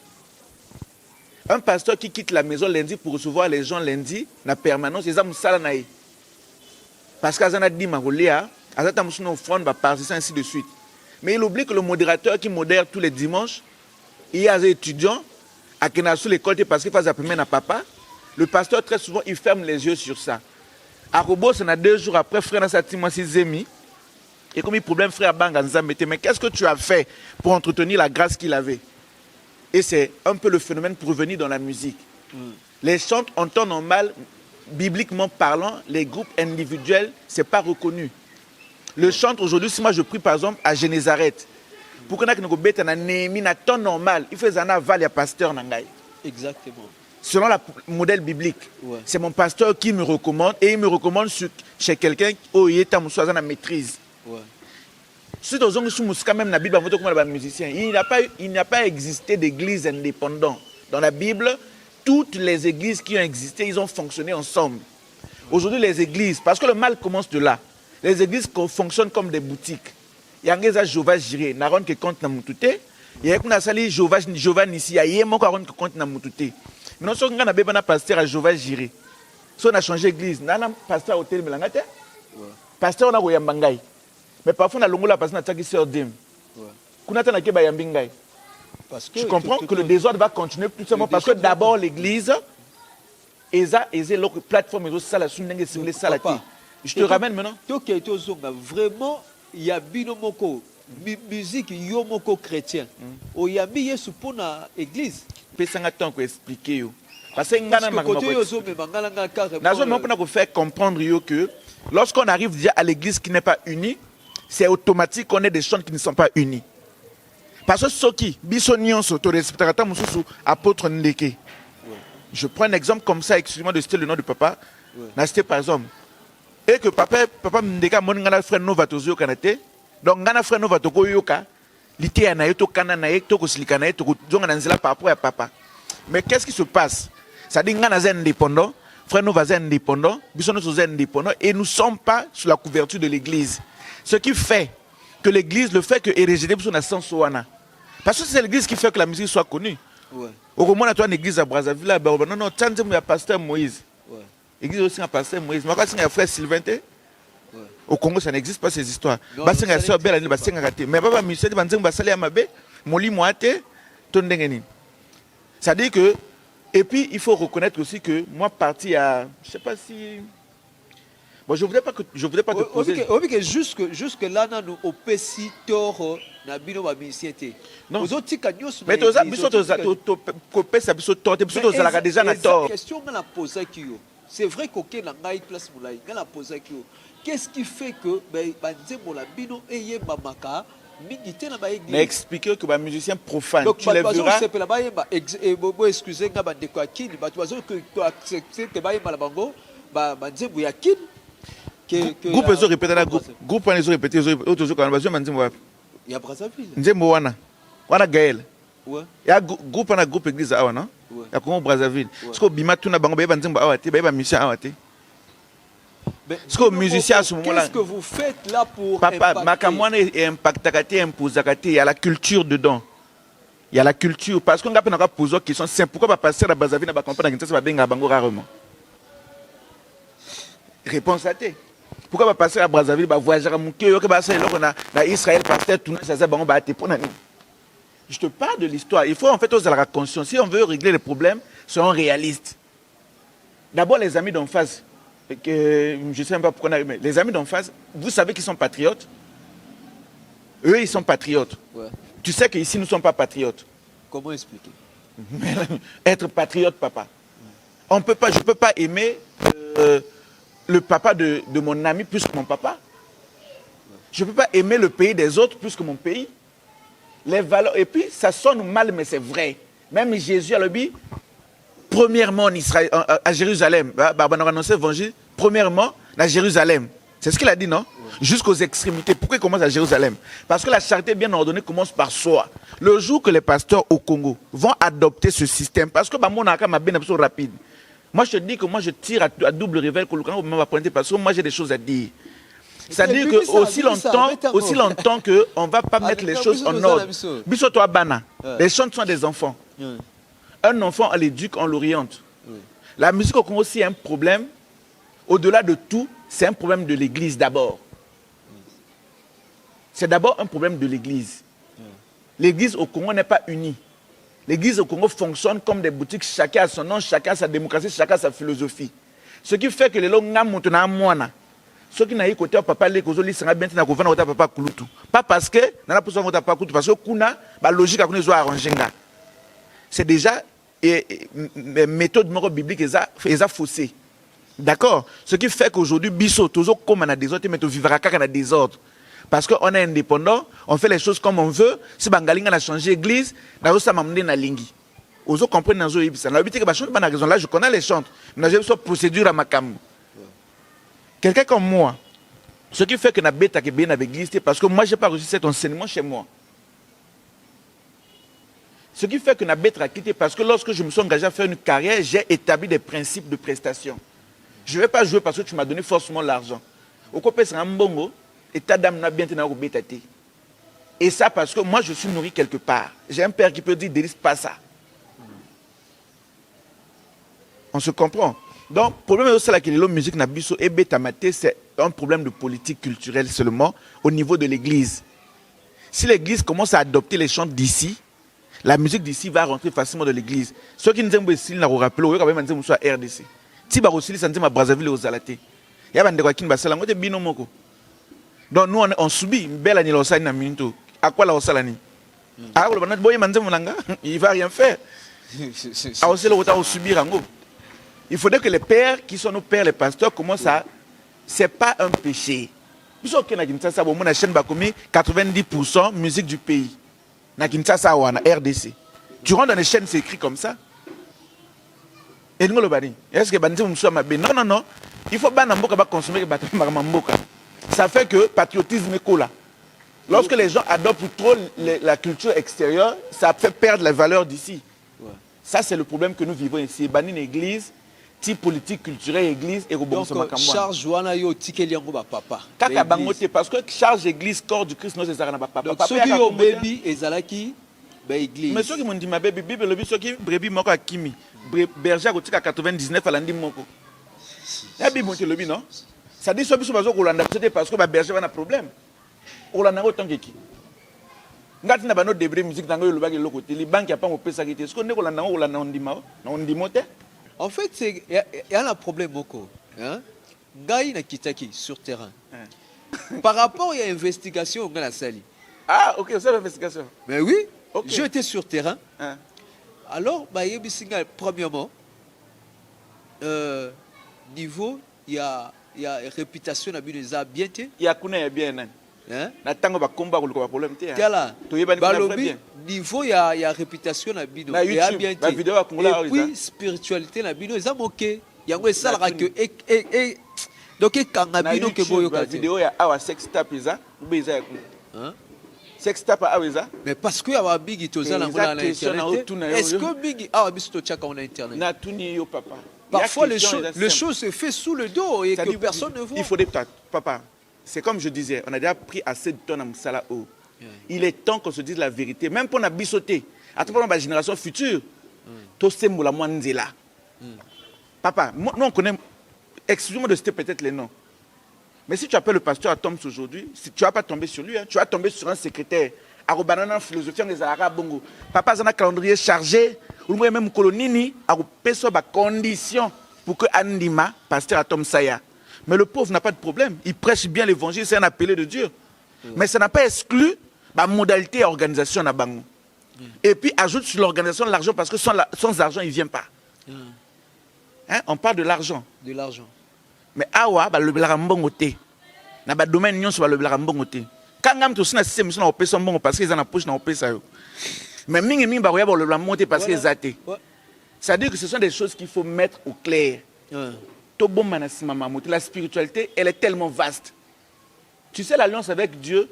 Un pasteur qui quitte la maison lundi pour recevoir les gens lundi, na permanence, ils ont salanaï. Parce qu'ils ont dit maroléa, ils ont offrande, ainsi de suite. Mais il oublie que le modérateur qui modère tous les dimanches, il y a des étudiants à qui sous l'école parce qu'il fait appeler à papa. Le pasteur très souvent il ferme les yeux sur ça. À Robo, c'est 2 jours après frère Nassatimo Sizemi. Et comme il problème frère Banga Nzambete, mais qu'est-ce que tu as fait pour entretenir la grâce qu'il avait? Et c'est un peu le phénomène pour revenir dans la musique. Les chants en temps normal, bibliquement parlant, les groupes individuels, ce n'est pas reconnu. Le chant aujourd'hui, si moi je prie par exemple à Génézareth, pour qu'on ait un temps normal, il faut un aval à pasteur. Exactement. Selon le modèle biblique, c'est mon pasteur qui me recommande et il me recommande chez quelqu'un qui est en maîtrise. Si tu as même la Bible, musicien, il n'y a pas existé d'église indépendante. Dans la Bible, toutes les églises qui ont existé, ils ont fonctionné ensemble. Aujourd'hui, les églises, parce que le mal commence de là, les églises fonctionnent comme des boutiques. Il y a un Jéhovah Jiré, Naron qui compte dans Moutouté. Il y a un sali Jéhovah Nissi, il y a un Mokaron qui compte dans Moutouté. Mais non, si on a un pasteur à Jéhovah Jiré, si on a changé d'église, on a un pasteur à Hôtel Melangate, pasteur on a Yambangay. Mais parfois on a l'ongola parce qu'on a tagi sur Dim. On a tagi Yambingay. Tu comprends que le désordre va continuer tout simplement parce que d'abord l'église, est l'autre plateforme, je te ramène maintenant. Vraiment, il y a binomoko musique yomoko chrétien. O yambi yesu pour na église. Pesanga temps pour expliquer parce que pour faire comprendre que lorsqu'on arrive déjà à l'église qui n'est pas unie, c'est automatique qu'on ait des chants qui ne sont pas unis. Parce que ceux qui bisonion soto respectata mususu apôtre Ndeke. Je prends un exemple comme ça, excusez-moi de citer le nom du papa. N'a cité par exemple. Et que papa Ndeka mon ngana frère no vatozio kanate. Donc ngana frère no vatoko yoka. Lité anayo to kana na to ko silika na to zonga nanzela par rapport à papa. Mais qu'est-ce qui se passe? Ça dit ngana zen indépendant, frère no vazen indépendant, bisono so zen indépendant et nous ne sommes pas sous la couverture de l'église. Ce qui fait que l'église, le fait que érégédé pour son ascens soana. Parce que c'est l'église qui fait que la musique soit connue. Au moment où tu as une église à Brazzaville, non, non, tu as un pasteur Moïse. L'église aussi un pasteur Moïse. Mais quand tu as un frère Sylvain, au Congo, ça n'existe pas ces histoires. Mais papa, c'est-à-dire que Et puis, il faut reconnaître aussi que moi, parti à... Je ne sais pas si... Bon, je ne voudrais pas te poser... Jusque là, nous au Pessi Toro, na bino ba misiete. Non. Aux autres nyos. Mais tu as déjà na tort. Question que la pose qui yo. C'est vrai qu'aucun n'a pas place moulay. Quand la pose qui yo. Qu'est-ce qui fait que ben banze la bino eye mamaka minité na ba église. Mais expliquer que ba musicien profane, donc, tu les verras. C'est la ba et bobo excusez nga ba ndeko akini ba tu que accepter que ba yema la bango ba banze ya kin. Groupe les répété la groupe les répété autres quand bazo manzi moi. Il y a Brazzaville. Nzembo wana Gaël. Ouais. Ya groupe église awa non? Ya Congo Brazzaville. Parce que bima tuna bango ba nzembo awa te ba musicien awa te. Parce que musicien à ce moment-là. Qu'est-ce que vous faites là pour papa makamwana est impactakate imposakate, il y a la culture dedans. Il y a la culture parce qu'on a pas posé une question simple pourquoi pas passer à Brazzaville na ba comprendre que ça va benga bango rarement. Réponse à té. Pourquoi pas passer à Brazzaville, voyager à Mouké, à Israël, pasteur, tout ça, je te parle de l'histoire. Il faut en fait oser la conscience. Si on veut régler les problèmes, soyons réalistes. D'abord, les amis d'en face. Je ne sais même pas pourquoi on a... Mais les amis d'en face, vous savez qu'ils sont patriotes. Eux, ils sont patriotes. Ouais. Tu sais qu'ici, nous ne sommes pas patriotes. Comment expliquer? Être patriote, papa. Je ne peux pas aimer... le papa de mon ami plus que mon papa. Je ne peux pas aimer le pays des autres plus que mon pays. Les valeurs, et puis ça sonne mal, mais c'est vrai. Même Jésus a dit, premièrement en Israël, à Jérusalem, on a annoncé l'évangile, premièrement à Jérusalem. C'est ce qu'il a dit, non? Ouais. Jusqu'aux extrémités. Pourquoi il commence à Jérusalem? Parce que la charité bien ordonnée commence par soi. Le jour que les pasteurs au Congo vont adopter ce système, parce que mon aka m'a bien rapide. Moi, je te dis que moi, je tire à double réveil que le Congo va pointer parce que moi, j'ai des choses à dire. C'est-à-dire que aussi longtemps qu'on ne va pas mettre les choses en ordre. Biso toi bana. Les chants sont des enfants. Un enfant, on l'éduque, on l'oriente. La musique au Congo aussi est un problème. Au-delà de tout, c'est un problème de l'Église d'abord. C'est d'abord un problème de l'Église. L'Église au Congo n'est pas unie. L'église au Congo fonctionne comme des boutiques, chacun a son nom, chacun a sa démocratie, chacun a sa philosophie. Ce qui fait que les gens ont moana. Ceux qui n'ont pas côté papa les causes li sanga bien na ko vana papa kulutu. Pas parce que na pour ça papa kulutu parce que kuna ba logique a connait zo arranger nga. C'est déjà méthode biblique eza faussé. D'accord? Ce qui fait qu'aujourd'hui biso tozo comme on a des autres mais to vivra kaka na désordre. Parce qu'on est indépendant, on fait les choses comme on veut. Si Bangalinga a changé l'église, on a mamné na lingi. Ozo comprendre dans zo ibisa. La que ba raison là, je connais les chants. Mais j'ai besoin procédure à makam. Quelqu'un comme moi, ce qui fait que na bêta que bien avec l'église, parce que moi j'ai pas reçu cet enseignement chez moi. Ce qui fait que na bêta a quitté parce que lorsque je me suis engagé à faire une carrière, j'ai établi des principes de prestation. Je ne vais pas jouer parce que tu m'as donné forcément l'argent. Au côté c'est un bongo. Et ta dame n'a bien tenu au bétaté. Et ça parce que moi je suis nourri quelque part. J'ai un père qui peut dire délice pas ça. On se comprend. Donc, le problème est que la musique n'a biso et bétamate, c'est un problème de politique culturelle seulement au niveau de l'église. Si l'église commence à adopter les chants d'ici, la musique d'ici va rentrer facilement dans l'église. Ceux qui nous aiment ici, nous rappelé, on va même sur RDC. Si vous aussi, ça nous Brazzaville aux Alaté. Il y a des gens qui nous ont dit que donc nous on subit une belle année l'osani na minto. À quoi la osalani? Ah le banat boy manze mulanga, il va rien faire. Ah aussi le on subir ango. Il faudrait que les pères qui sont nos pères les pasteurs commencent à c'est pas un péché. Biso ke na Kinshasa bo mona chaîne ba komi 90% musique du pays. Na Kinshasa ou na RDC. Tu rentres dans les chaînes c'est écrit comme ça. Et ngolo bani. Est-ce que banze mumso mabe? Non. Il faut bana mboka ba consommer ba mboka. Ça fait que patriotisme est là. Lorsque les gens adoptent trop la culture extérieure, ça fait perdre les valeurs d'ici. Ouais. Ça, c'est le problème que nous vivons ici. Banine église, type politique, culturelle, église, et donc, charge Joana yo tikeliango ba papa. Kaka bangote, parce que charge église, corps du Christ, non, c'est ça, ba papa. Donc, ceux qui ont baby, et zalaki, ba église. Mais ceux qui m'ont dit ma baby, Bible, le ceux qui brebis moko akimi, berger à 99 à l'andi moko. La Bible monte le bi, non? Ça dit que parce que le berger a un problème. ngati na bano débris musique nango yo lobaki loko te li banque ya pas mopesa kite ce qu'on est kolanda ngo kolanda ondima na ondimo te. En fait c'est y a un problème moko hein ngai na kitaki sur terrain par rapport à investigation ngana sali. Ah OK, c'est l'investigation. Mais oui, okay. J'étais sur terrain. Alors bah yebisinga premièrement niveau il y a réputation na bino za bien te. Il y a kuna ya bien nan. Hein? Na tango ba komba ko ba problème te. Kala. To yebani ba bien. Niveau il y a réputation na bino ya bien te. Vidéo ba kongola et puis spiritualité na bino za moke. Yango esala que et donc kanga bino ke boyo ka vidéo ya awa sex tap eza ubeza ya kuna. Hein? Sex tap aweza. Mais parce que awa bigi toza na ngona na internet. Est-ce que bigi awa biso to chaka on internet? Na tuni yo papa. Parfois les choses se fait sous le dos et que personne ne voit. Il faut des papa. C'est comme je disais, on a déjà pris assez de temps dans Moussala O. Il est temps qu'on se dise la vérité, même pour la bisoter. À tout moment, la génération future, tout c'est moula mwanzela. Papa, nous on connaît, excusez-moi de citer peut-être les noms. Mais si tu appelles le pasteur à Toms aujourd'hui, si tu vas pas tomber sur lui, hein, tu vas tomber sur un secrétaire. Arobanana philosophie des Arabes bongo. Papa a un calendrier chargé. Ou même colonini a des conditions pour que Andima, pasteur à Tom Saya. Mais le pauvre n'a pas de problème. Il prêche bien l'évangile, c'est un appelé de Dieu. Mais ça n'a pas exclu la modalité et organisation à Bango. Et puis ajoute sur l'organisation l'argent parce que sans argent, il ne vient pas. Hein? On parle de l'argent. De l'argent. Mais awa, le blambongoté. Na ba domaine nyon sur le blambongoté. Quand on a tout ça, c'est mission au son bon parce qu'ils en a poche na au ça. Mais mingi mingi ba le blambongoté parce qu'ils athées. Ça veut dire que ce sont des choses qu'il faut mettre au clair. La spiritualité, elle est tellement vaste. Tu sais, l'alliance avec Dieu,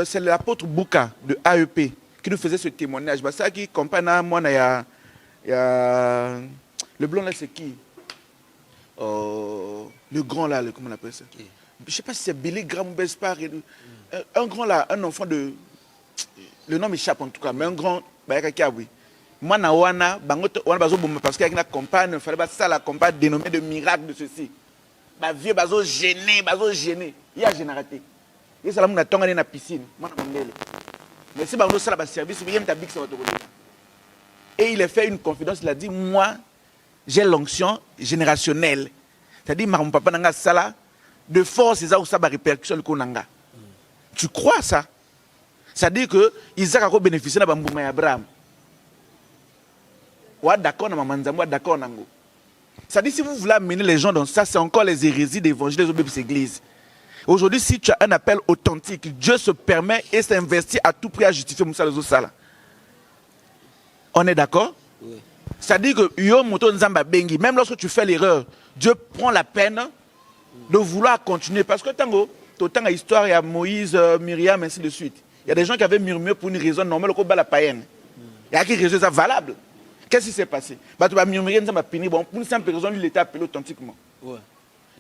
c'est l'apôtre Bouka de AEP qui nous faisait ce témoignage. Bah, ça qui compare moi, il y a le blond là, c'est qui? Le grand là, comment on appelle ça? Je ne sais pas si c'est Billy Graham ou Bespar. Un grand là, un enfant de. Le nom m'échappe en tout cas, mais un grand. Oui. Moi, wana parce qu'il y a une campagne, il fallait ça la campagne dénommée de miracle de ceci. Bah vieux bazo gêné. Il y a génératé. Et ça la tonga na piscine. Moi na mandele. Mais si bazo ça la service, il y a ta big ça va te connaître. Et il a fait une confidence, il a dit moi j'ai l'onction générationnelle. C'est-à-dire mon papa nanga sala de force ça ou ça ba répercussion le konanga. Tu crois ça? C'est-à-dire que Isaac a bénéficié na bambuma ya Abraham. D'accord, d'accord. Ça dit si vous voulez amener les gens dans ça, c'est encore les hérésies d'évangile des autres églises. Aujourd'hui, si tu as un appel authentique, Dieu se permet et s'investit à tout prix à justifier Moussa les autres. On est d'accord? Oui. Ça dit que même lorsque tu fais l'erreur, Dieu prend la peine de vouloir continuer. Parce que tant que l'histoire, il y a Moïse, Myriam, ainsi de suite. Il y a des gens qui avaient murmuré pour une raison normale, comme la païenne. Il y a qui raison valable. Qu'est-ce qui s'est passé? Pour une simple raison, lui, il était appelé authentiquement. Ouais.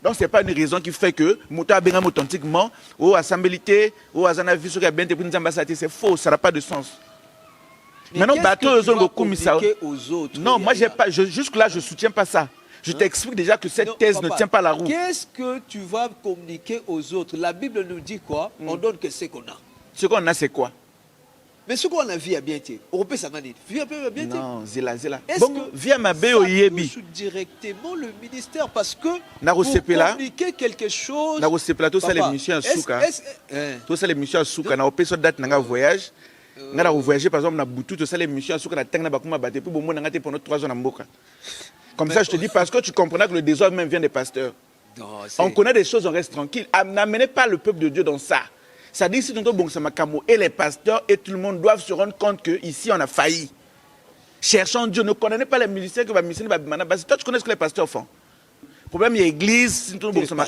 Donc, ce n'est pas une raison qui fait que Mouta a bien authentiquement, ou assemblité, ou Azanavi, c'est faux, ça n'a pas de sens. Mais maintenant, aux autres. Non, moi, jusque-là, je ne soutiens pas ça. Je t'explique déjà que cette thèse ne tient pas la route. Qu'est-ce que tu vas communiquer aux autres? La Bible nous dit quoi? On donne que ce qu'on a. Ce qu'on a, c'est quoi? Mais ce qu'on a vu à bien été, on peut s'en dire. Vu à bien été. Non, zéla. Est-ce bon, que via ma BOIEBI. Ça touche directement le ministère parce que pour communiquer quelque chose. Tout ça les missions à Souka. Tout ça les missions à Souka. Na opé sur date na voyage. Na voyager par exemple na Boutou, tout ça les missions à Souka na tengna bakuma baté pour bon na ngate pendant 3 ans na mboka. Comme ça je te dis parce que tu comprends que le désordre même vient des pasteurs. Non, on connaît des choses, on reste tranquille. N'amenez pas le peuple de Dieu dans ça. Ça dit, si nous sommes et les pasteurs et tout le monde doivent se rendre compte qu'ici on a failli. Cherchons Dieu, ne connaissez pas les musiciens que va missionner. Toi, tu connais ce que les pasteurs font. Le problème, il y a l'église, si nous sommes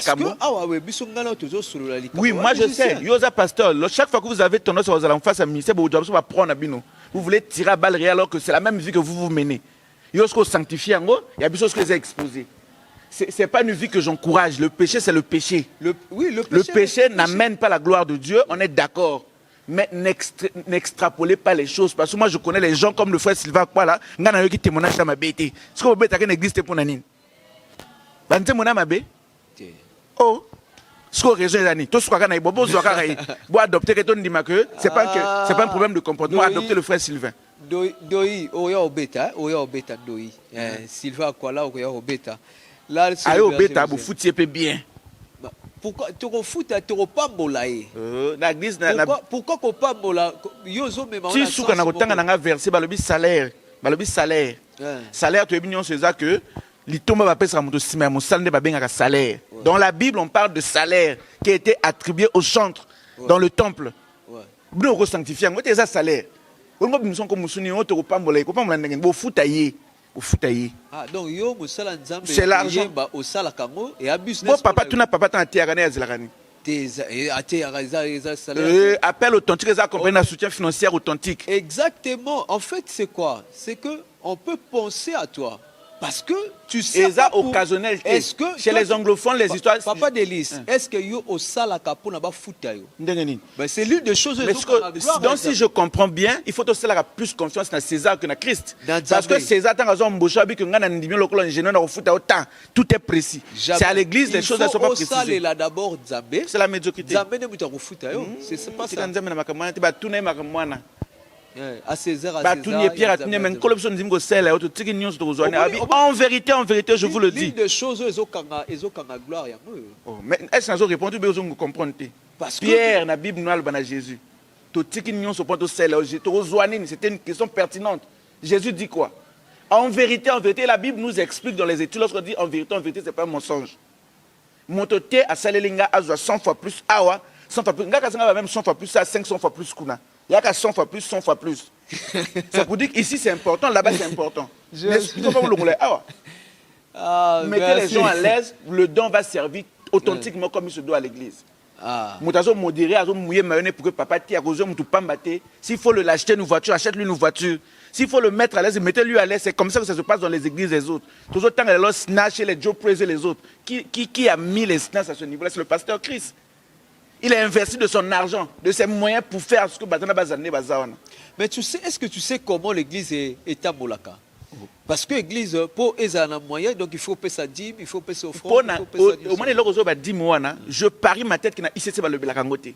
oui, moi je sais. Yosa pasteur, chaque fois que vous avez tendance à vous aller en face à ministère, vous va prendre vous voulez tirer à balles réelles alors que c'est la même vie que vous menez. Yosko sanctifié en gros, il y a des choses que j'ai exposées. Ce n'est pas une vie que j'encourage. Le péché, c'est le péché. Le péché n'amène pas la gloire de Dieu, on est d'accord. Mais n'extrapolez pas les choses. Parce que moi, je connais les gens comme le frère Sylvain Kwala. Il y a qui témoignage dans ma bête. Est-ce que vous avez une église pour Nanine? Oh, Ce qu'on réseau les années, tout ce qu'on a bobo zoakarai, bois adopter que ton dima que c'est pas un problème de comportement, adopter le frère Sylvain. Doi oya obeta doi. Sylvain Kwala oya obeta. Là ayo obeta bu foutier peu bien. Pourquoi tu refoutes tu repambola na église pourquoi ko pambola yozo même si souka na kotanga na verset balobi salaire salaire tu ebinyon c'est ça que litomba ba pesa moto sima mo salde ba benga salaire. Dans la Bible on parle de salaire qui a été attribué au chantre dans le temple. Bino ko sanctifier ngote ça salaire. Ngo bimson ko musuni o to pambola ko pambola ndenge bo futaye. Ah donc yo musala nzambe c'est l'argent ba osala kango et a business. Bon papa tu n'as papa tant tiagane azilakani. Appel authentique, ça comprend un soutien financier authentique. Exactement. En fait, c'est quoi? C'est que on peut penser à toi. Parce que tu sais. Et ça occasionnel. Est-ce que chez les anglophones, les histoires. Papa Délice, est-ce que yo au salaka pour n'a pas foutu yo? C'est l'une des choses. Donc si je comprends bien, il faut aussi avoir plus confiance dans César que dans Christ. Parce que César tant raison mboshabi que ngana ndimio lokolo ingénieur na foutu autant. Tout est précis. C'est à l'église les choses ne sont pas précises. D'abord Zambé. C'est la médiocrité. Zambé ne muta foutu yo. C'est pas ça. Nzambe na makamwana te ba tuna makamwana. À César, en vérité, je vous le dis. L'une des choses, gloire. Mais est-ce que vous répondu, vous comprenez? Pierre, la Bible noire, Jésus. C'était une question pertinente. Jésus dit quoi? En vérité, la Bible nous explique dans les études, lorsqu'on dit en vérité, ce n'est pas un mensonge. Montoté à Salelinga a 100 fois plus, awa, 100 fois plus, même 100 fois plus, 500 fois plus, kuna. Il y a qu'à 100 fois plus, 100 fois plus. Ça vous dit qu'ici c'est important, là-bas c'est important. Mettez les gens à l'aise, le don va servir authentiquement comme il se doit à l'église. Pour que papa s'il faut l'acheter une voiture, achète-lui une voiture. S'il faut le mettre à l'aise, mettez-lui à l'aise. C'est comme ça que ça se passe dans les églises des autres. Toujours tant que les snatch et les Joe praise les autres. Qui a mis les snatch à ce niveau-là? C'est le pasteur Christ. Il a investi de son argent, de ses moyens pour faire ce que Batana Bazane Bazawana. Mais tu sais, est-ce que tu sais comment l'église est à Molaka? Parce que l'église, pour un moyen, donc il faut payer sa dîme, il faut payer sa offrande. Au moment où je parie ma tête qu'il a ICC le Belakangote.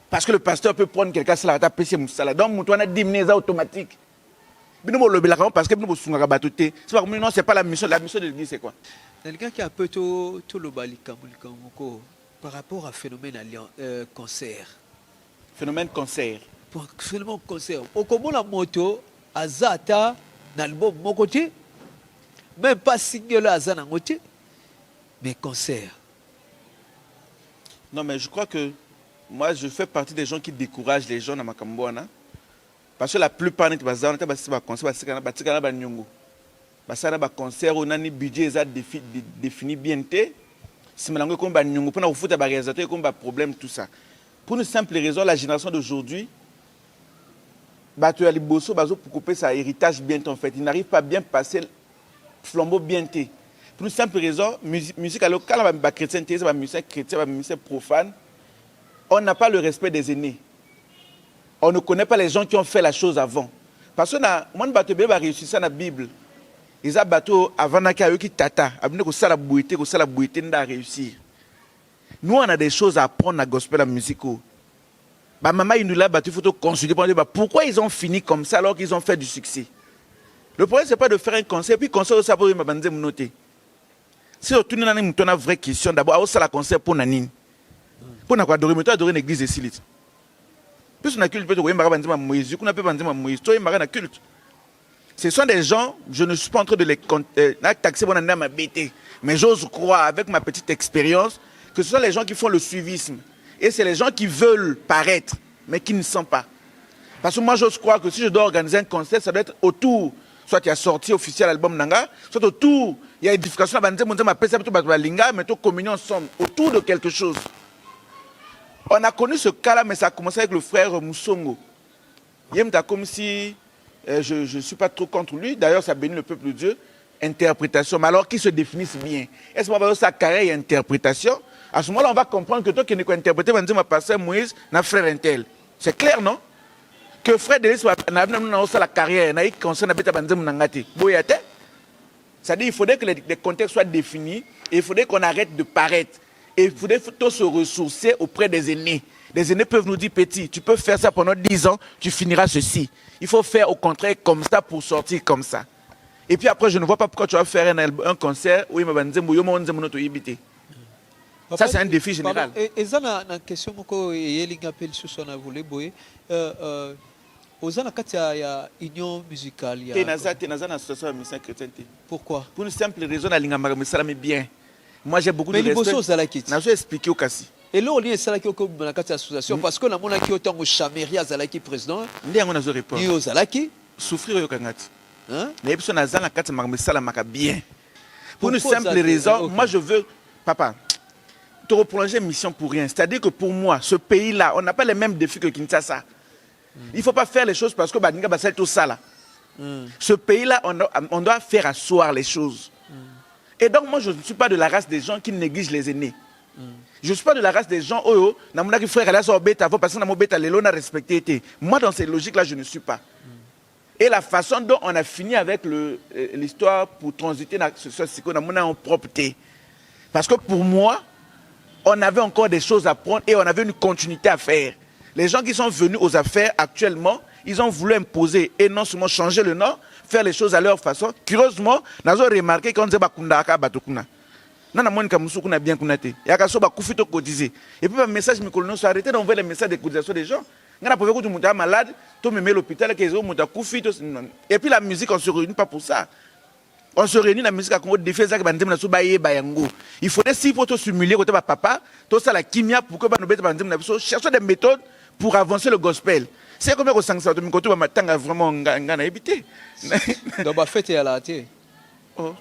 Parce que le pasteur peut prendre quelqu'un sur la table, payer Moussala. Donc, on a dîme automatique. Parce que nous sommes battutés. Non, c'est pas la mission de l'église, c'est quoi? Quelqu'un qui a un peu tout le balikamulkamoko. Par rapport à phénomène cancer. Phénomène cancer. Phénomène cancer. Au comment la moto, Azata, l'album mon côté, même pas single Azana côté, mais cancer. Non, mais je crois que moi, je fais partie des gens qui découragent les gens dans ma Cambouana. Parce que la plupart des gens qui ont un cancer, c'est un cancer, on a un budget défini bien. Si on a un problème, tout ça. Pour une simple raison, la génération d'aujourd'hui, pour couper sa héritage bientôt en fait. Il n'arrive pas à bien passer le flambeau bientôt. Pour une simple raison, musique alors quand on va chrétien, musique chrétien, musique profane, on n'a pas le respect des aînés. On ne connaît pas les gens qui ont fait la chose avant. Parce que moi, je vais réussir ça dans la Bible. Ils ont bateau avant qui tata, que ça la bouité n'a réussir. Nous on a des choses à apprendre à gospel la musique. Bah maman il nous l'a battu, faut consulter pourquoi ils ont fini comme ça alors qu'ils ont fait du succès. Le problème c'est pas de faire un concert puis concert ça pour me banzer mon noter. Si on tourne dans une vraie question d'abord ça la concert pour nanine. Pour na quoi adorer une église ici. Plus on a culte peut te banzer ma Moïse, qu'on a peut banzer ma Moïse, toi il na culte. Ce sont des gens, je ne suis pas en train de les taxer mon année à ma bêtise, mais j'ose croire avec ma petite expérience que ce sont les gens qui font le suivisme. Et c'est les gens qui veulent paraître, mais qui ne sont pas. Parce que moi, j'ose croire que si je dois organiser un concert, ça doit être autour. Soit il y a sorti officiel l'album Nanga, soit autour, il y a édification, mais communion ensemble, autour de quelque chose. On a connu ce cas-là, mais ça a commencé avec le frère Moussongo. Il est comme si... je ne suis pas trop contre lui. D'ailleurs, ça bénit le peuple de Dieu. Interprétation. Mais alors qu'ils se définissent bien. Est-ce qu'on va voir sa carrière et interprétation? À ce moment-là, on va comprendre que toi qui n'es pas interprété, on va dire ma pasteur Moïse, n'a frère Intel. C'est clair, non? Que frère Delis n'a pas la carrière, n'a pas concerne à Beta Banzem Nangati. C'est-à-dire qu'il faudrait que les contextes soient définis et il faudrait qu'on arrête de paraître. Et il faudrait se ressourcer auprès des aînés. Les aînés peuvent nous dire, petit, tu peux faire ça pendant 10 ans, tu finiras ceci. Il faut faire au contraire comme ça pour sortir comme ça. Et puis après, je ne vois pas pourquoi tu vas faire un concert où il m'a dit, ça, c'est un défi général. Et ça, la question que Yeling appelle sur son avoué, aux il y a union musicale. Pourquoi? Pour une simple raison, ça bien. Moi, j'ai beaucoup de respect. Je vais expliquer au Kassi. Et là, on est dans la association parce que la monarchie autant au Chaméri à Zalaki président. Il y a un réponse. Il y a Zalaki. Souffrir au Kangati. Mais il y a un carte bien. Pour une simple raison, moi je veux, papa, te reprolonger mission pour rien. C'est-à-dire que pour moi, ce pays-là, on n'a pas les mêmes défis que Kinshasa. Il ne faut pas faire les choses parce que Badinga Bassel tout ça là. Ce pays-là, on doit faire asseoir les choses. Et donc moi, je ne suis pas de la race des gens qui négligent les aînés. Je ne suis pas de la race des gens, oh, moi, dans ces logiques-là, je ne suis pas. Et la façon dont on a fini avec l'histoire pour transiter dans ce qu'on a en propreté. Parce que pour moi, on avait encore des choses à prendre et on avait une continuité à faire. Les gens qui sont venus aux affaires actuellement, ils ont voulu imposer et non seulement changer le nom, faire les choses à leur façon. Curieusement, nous avons remarqué qu'on disait Bakunda Batukuna. Nous avons bien kunate. Il y a un kufito cotisé. Et puis, le message, nous soit arrêté d'envoyer les messages de cotisation des gens. Nous avons vu que tu es malade, tu me mets l'hôpital, et puis la musique, on ne se réunit pas pour ça. On se réunit la musique à Congo défait ça il faudrait si pour te simuler côté papa, tout ça la kimia pour que nous chercher des méthodes pour avancer le gospel. C'est comme ça que ça me côté matanga vraiment ngana éviter. Donc bah fête à la télé. Oh,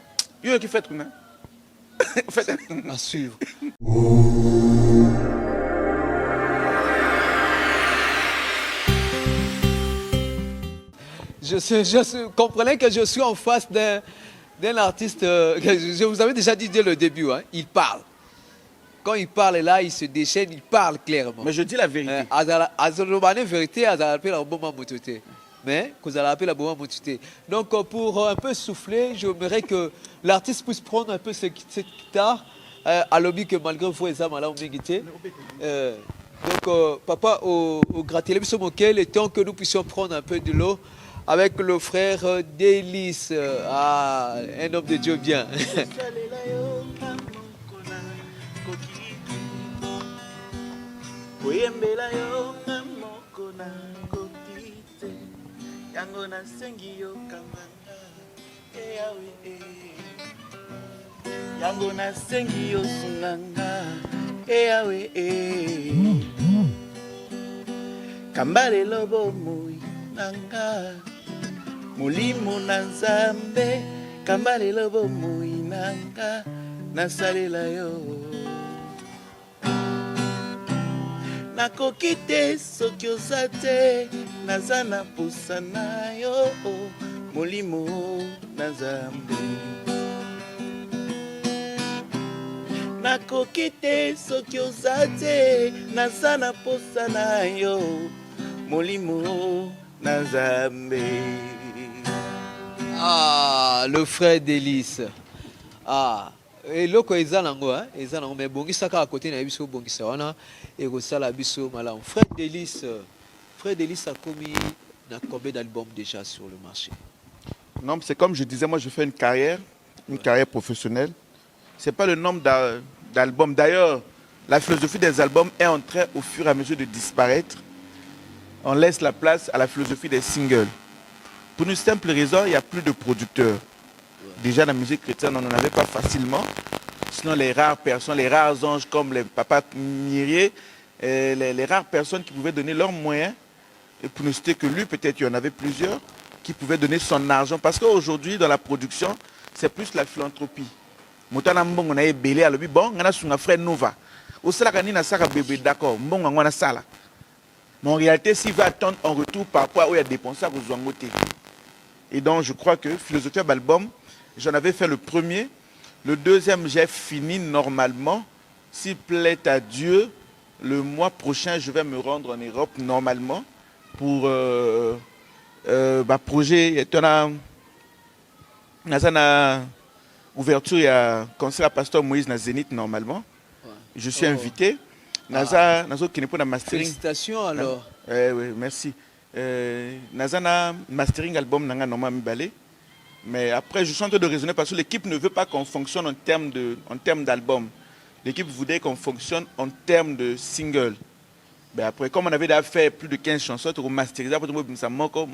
yo qui fait quoi? À suivre. Comprenez que je suis en face d'un artiste je vous avais déjà dit dès le début, hein, il parle. Quand il parle là, il se déchaîne, il parle clairement. Mais je dis la vérité. Vérité, mais vous allez appeler la bombe moutité. Donc pour un peu souffler, j'aimerais que l'artiste puisse prendre un peu cette guitare à l'objet que malgré vous les âmes là on guitare. Donc papa au gratter le temps que nous puissions prendre un peu de l'eau avec le frère Délice, un homme de Dieu bien. Kambale lobo mui nanga Mulimo na Nzambe Kambale lobo mui nanga Nasalela yo Nakoki te soki oza te naza na posa na yo Molimo na Nzambe Nakoki te soki oza te naza na posa na yo Molimo na Nzambe. Ah, le frère Délice. Ah, et loko ezanango hein, ezanango mais bongisa ka à côté na biso bongisa wana et kosala biso malam. Frère Délice a commis combien d'albums déjà sur le marché? Non, c'est comme je disais, moi je fais une carrière professionnelle. C'est pas le nombre d'albums. D'ailleurs, la philosophie des albums est en train au fur et à mesure de disparaître. On laisse la place à la philosophie des singles. Pour une simple raison, il n'y a plus de producteurs. Déjà, la musique chrétienne, on n'en avait pas facilement. Sinon, les rares personnes, les rares anges comme les papas Myrier, les rares personnes qui pouvaient donner leurs moyens, et pour ne citer que lui, peut-être il y en avait plusieurs, qui pouvaient donner son argent. Parce qu'aujourd'hui, dans la production, c'est plus la philanthropie. Moutana mbong on a ébélé à l'objet, bon, on a son frère Nova. Au Salakani, on a ça bébé, d'accord, mbong on a ça là. Mais en réalité, s'il va attendre en retour par rapport où il y a dépensé à Rouzouangoté. Et donc, je crois que Philosophie d'album, j'en avais fait le premier. Le deuxième, j'ai fini normalement. S'il plaît à Dieu, le mois prochain, je vais me rendre en Europe normalement pour projet. Il y a une ouverture, il y a concert à Pasteur Moïse dans Zénith normalement. je suis invité. Naza qui n'est pas dans mastering. Félicitations alors. Oui, merci. Naza na mastering album nanga normal balé. Mais après, je suis en train de raisonner parce que l'équipe ne veut pas qu'on fonctionne en termes d'album. L'équipe voudrait qu'on fonctionne en termes de single. Ben après, comme on avait déjà fait plus de 15 chansons, on masterisé, moko.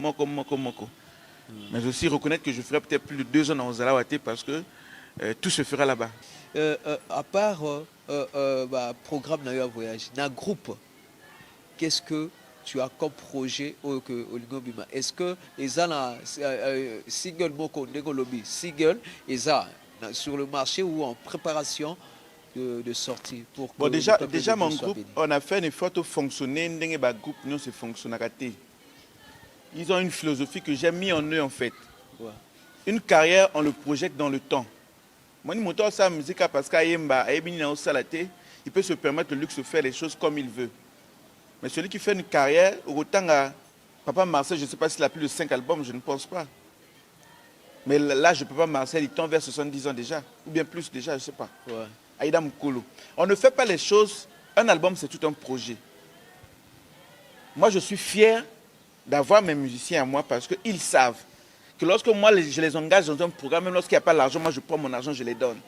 Mais aussi reconnaître que je ferai peut-être plus de 2 ans dans Ozalawate parce que tout se fera là-bas. À part programme na voyage, na groupe, qu'est-ce que tu as comme projet au Lingobima? Est-ce que les single moko lobby single sur le marché ou en préparation de sortie pour que bon, déjà mon groupe, on a fait un effort de fonctionner. Groupe, non, c'est fonctionner. Ils ont une philosophie que j'ai mis en eux en fait. Ouais. Une carrière, on le projette dans le temps. Moi, je monte sa musique parce qu'il peut se permettre le luxe de faire les choses comme il veut. Mais celui qui fait une carrière, autant à Papa Marcel, je ne sais pas s'il a plus de 5 albums, je ne pense pas. Mais là, je ne peux pas Marcel, il tend vers 70 ans déjà, ou bien plus déjà, je ne sais pas. Ouais. Aïda Mkolo. On ne fait pas les choses, un album c'est tout un projet. Moi, je suis fier d'avoir mes musiciens à moi parce qu'ils savent que lorsque moi je les engage dans un programme, même lorsqu'il n'y a pas l'argent, moi je prends mon argent, je les donne.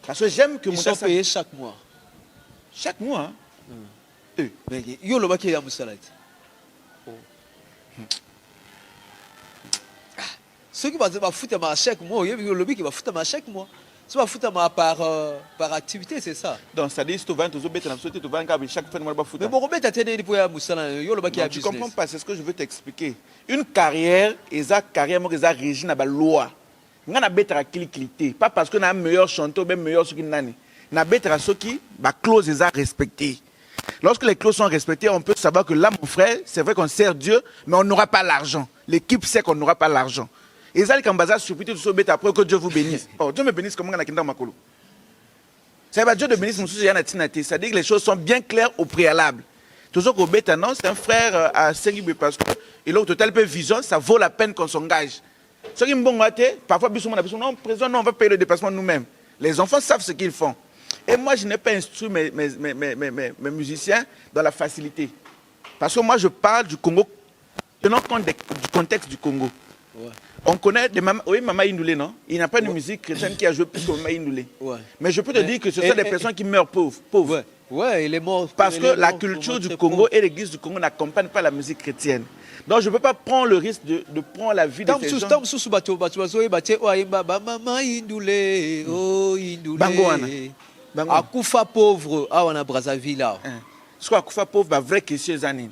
Parce que j'aime que ils sont payés chaque mois. Chaque mois, hein? Mais yo le baki ya musalat. Ceux qui vont foutre à chaque mois, il y a le lobby qui va foutre à chaque mois. Tu vas foutre par activité, c'est ça. Donc ça dit que tu vas chaque fois de foutre. Mais bon, Robert, tu as dit pour ya musala, yo le baki ya business. Tu comprends pas, c'est ce que je veux t'expliquer. Une carrière, carrière moi eza régime na loi. Ngana betra cliquer, pas parce que na meilleur chanteur, même meilleur ce qui nani. Na betra ce qui ba clause eza respectée. Lorsque les clauses sont respectées, on peut savoir que là, mon frère, c'est vrai qu'on sert Dieu, mais on n'aura pas l'argent. L'équipe sait qu'on n'aura pas l'argent. Et ça, quand Baza surpris tout ce bête après que Dieu vous bénisse. Oh, Dieu me bénisse comme on a dans Makolo. Ça veut dire Dieu te bénisse, c'est-à-dire que les choses sont bien claires au préalable. Toujours qu'au bête, non, c'est un frère à Sengibé parce qu'il a au total peu vision, ça vaut la peine qu'on s'engage. Ce qui est bon, parfois, non, président, non, on va payer le déplacement nous-mêmes. Les enfants savent ce qu'ils font. Et moi, je n'ai pas instruit mes musiciens dans la facilité. Parce que moi, je parle du Congo, tenant compte du contexte du Congo. Ouais. On connaît des mamans, oui, Mama Indoulé, non? Il n'y a pas de musique chrétienne qui a joué plus que Mama Indoulé. Ouais. Mais je peux te dire que ce sont des personnes qui meurent pauvres. Ouais, il est mort. Parce que la culture du Congo et l'église du Congo n'accompagnent pas la musique chrétienne. Donc je ne peux pas prendre le risque de prendre la vie de ces gens. Akufa pauvre, on a Brazzaville là. Ce qu'on Akufa pauvre, c'est vrai question Zanine.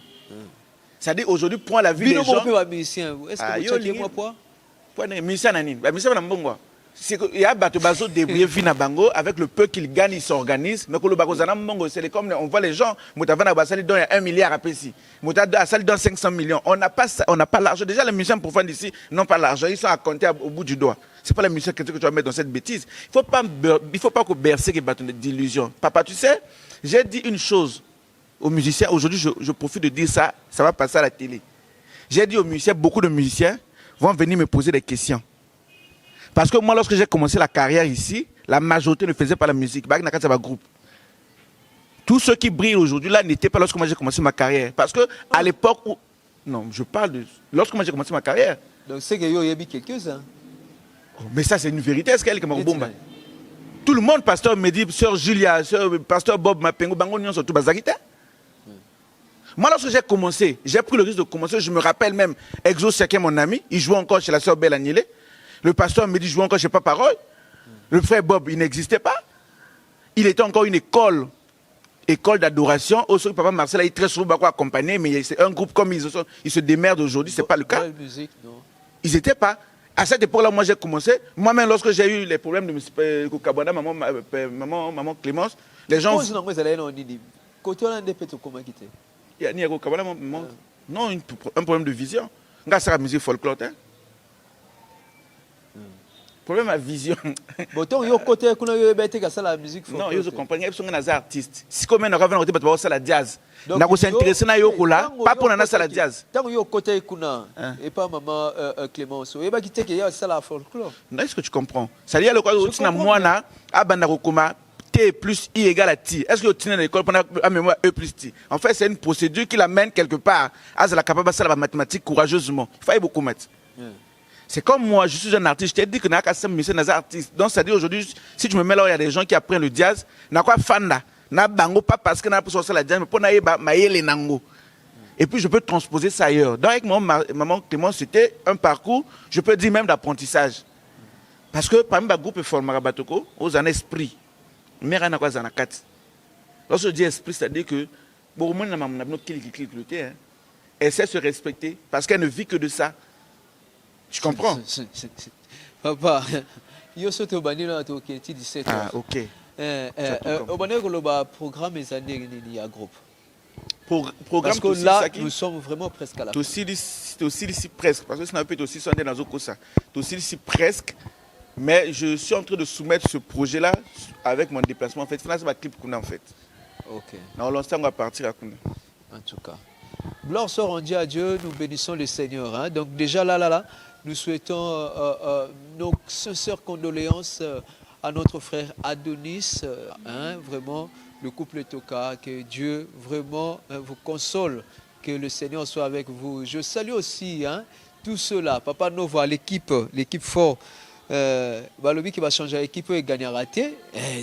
C'est-à-dire aujourd'hui, prends la vie des gens. Est-ce que vous checkez moi quoi? Musicien Nanine, musicien na mbongo. Il y a bateau bazo débrouiller vie na bango avec le peu qu'il gagne, il s'organise. Mais que le bagozana mbongo, c'est comme on voit les gens. Moutavana Bassali donne 1 milliard à Pessi. Moutavana donne 500 millions. On n'a pas l'argent. Déjà les musiciens profanes d'ici n'ont pas l'argent. Ils sont à compter au bout du doigt. C'est pas la musique que tu vas mettre dans cette bêtise. Il faut pas que bercer qui bâtonne d'illusions. Papa, tu sais, j'ai dit une chose aux musiciens. Aujourd'hui, je profite de dire ça. Ça va passer à la télé. J'ai dit aux musiciens, beaucoup de musiciens vont venir me poser des questions. Parce que moi, lorsque j'ai commencé la carrière ici, la majorité ne faisait pas la musique. Groupe. Tous ceux qui brillent aujourd'hui là n'étaient pas lorsque moi j'ai commencé ma carrière. Parce que à l'époque où... Non, je parle de... Lorsque moi j'ai commencé ma carrière... Donc c'est qu'il y a eu quelques-uns. Mais ça, c'est une vérité. Est-ce qu'elle est comme bomba? Tout le monde, pasteur Mehdi, sœur Julia, pasteur Bob Mapengo, Bango Nyon, surtout Bazarita. Moi, lorsque j'ai commencé, j'ai pris le risque de commencer. Je me rappelle même, Exo Seké, mon ami, il jouait encore chez la sœur Belle Agnélé. Le pasteur Mehdi jouait encore chez Papa Roy. Le frère Bob, il n'existait pas. Il était encore une école d'adoration. Aussi, Papa Marcel, il est très souvent accompagné, mais c'est un groupe comme ils se démerdent aujourd'hui, ce n'est pas le cas. Ils n'étaient pas. À cette époque-là, moi, j'ai commencé. Moi-même, lorsque j'ai eu les problèmes de Koukabouana, maman Clémence, les gens... Non, un problème de vision. C'est la musique folklore. Problème à vision. Non, je comprends. Je suis un artiste. Si comme on a fait la jazz, on a s'intéressé à Yokola, pas pour la jazz. Tant que côté kuna et pas maman Clémence, et bah qui y a ça la folklore. Non, est-ce que tu comprends? Ça dit le quoi aussi na moi na abanda kokoma T plus I égale à T. Est-ce que tu es à l'école pendant la mémoire E plus T? En fait, c'est une procédure qui l'amène quelque part à la capacité de faire la mathématique courageusement. Il faut beaucoup mettre. C'est comme moi, je suis un artiste. Je t'ai dit que je suis un artiste. Donc, c'est-à-dire aujourd'hui, si tu me mets là, il y a des gens qui apprennent le jazz. Je suis fan de bango, pas parce que je suis sortir la jazz, mais pour les nango. Et puis, je peux transposer ça ailleurs. Donc, avec maman Clément, c'était un parcours, je peux dire même d'apprentissage. Parce que parmi les groupes formés à Batoko, aux un esprit. Mais rien à quoi, lorsque je dis esprit, c'est-à-dire que bon, moi, elle sait se respecter parce qu'elle ne vit que de ça. Tu comprends? Papa, yo soto bani na to ke ti 17 ans. Ah, ok. Au bani ko loba programme les années ni à groupe. Programme parce que là, nous sommes vraiment presque à la fin. Tu aussi ici presque parce que ça peut être aussi sondé dans un ça. Tu aussi ici presque, mais je suis en train de soumettre ce projet-là avec mon déplacement. En fait, c'est ma clip qu'on a en fait. Ok. Dans l'instant, on va partir à Kouna. En tout cas. Gloire soit rendue à Dieu, nous bénissons le Seigneur. Hein. Donc déjà là, nous souhaitons nos sincères condoléances à notre frère Adonis, vraiment, le couple Toka, que Dieu vraiment vous console, que le Seigneur soit avec vous. Je salue aussi tout cela, Papa Nova, l'équipe fort, Balobi qui va changer l'équipe et gagner raté.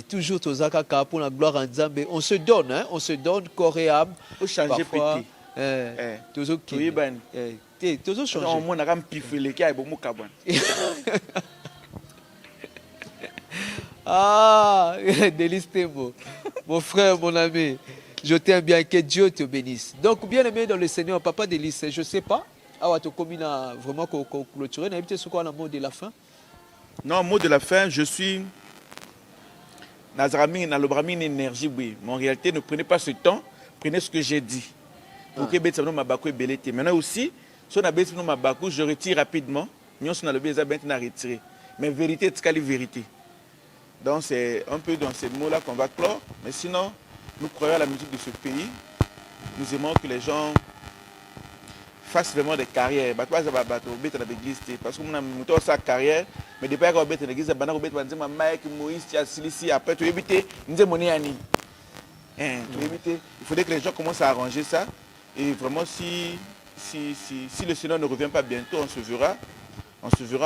Toujours Tozaka pour la gloire en Zambé. On se donne corps et âme. Faut changer parfois, toujours qui toujours changer. On m'a un piflé qui a beaucoup carbone. Ah, Délice Tembo, mon frère, mon ami, je t'aime bien, que Dieu te bénisse. Donc, bien aimé dans le Seigneur, Papa Délice, je ne sais pas, vraiment clôturer, n'habitez ce qu'on a le mot de la fin. Non, mot de la fin, je suis Nazarami, Nalobramine énergie, oui. Mais en réalité, ne prenez pas ce temps, prenez ce que j'ai dit. Pour que Betsabno Mabakou est belleté. Maintenant aussi, si on a Betsabno Mabakou, je retire rapidement. Nous, on a le Bézab maintenant retiré. Mais vérité, c'est la vérité. Donc, c'est un peu dans ces mots-là qu'on va clore. Mais sinon, nous croyons à la musique de ce pays. Nous aimons que les gens fassent vraiment des carrières. Parce que nous avons sa carrière, mais depuis qu'on a une église, on a une Moïse, après tu évites, nous avons il faudrait que les gens commencent à arranger ça. Et vraiment, si le Seigneur ne revient pas bientôt, on se verra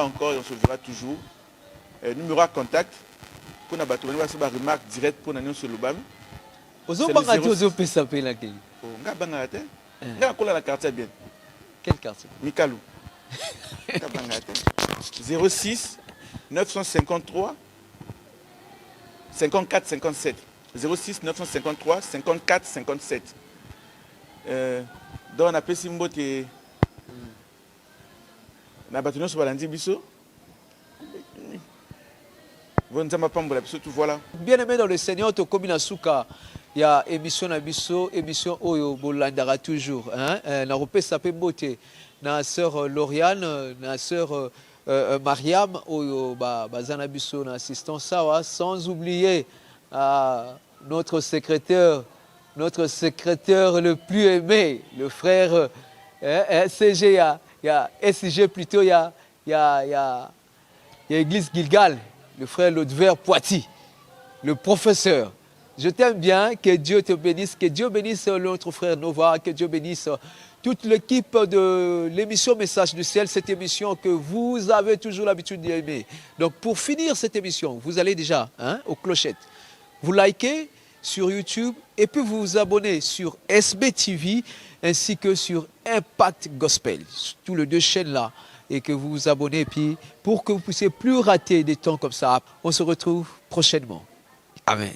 encore et on se verra toujours. Numéro à contact, pour avoir une remarque directe pour nous sur le BAM. Quel quartier? Mikalou. 06 953 54 57. 06 953 54 57. Donc on appelle Simbo que na bâtiment sur Balandi Bisso. Voilà. Bien aimé dans le Seigneur, to komina suka. Il y a émission Nabiso, émission Oyo Bolandara toujours. Na repé sapé beauté. Na sœur Lauriane, na sœur Mariam Oyo Bazanabiso na assistant Sawa, sans oublier notre secrétaire le plus aimé, le frère SCG, il y a SCG plutôt, il y a Église Gilgal, le frère Lodver Poiti, le professeur. Je t'aime bien, que Dieu te bénisse, que Dieu bénisse notre frère Nova, que Dieu bénisse toute l'équipe de l'émission Message du Ciel, cette émission que vous avez toujours l'habitude d'aimer. Donc pour finir cette émission, vous allez déjà aux clochettes, vous likez sur YouTube et puis vous vous abonnez sur SBTV ainsi que sur Impact Gospel, tous les deux chaînes là, et que vous vous abonnez puis pour que vous puissiez plus rater des temps comme ça. On se retrouve prochainement. Amen.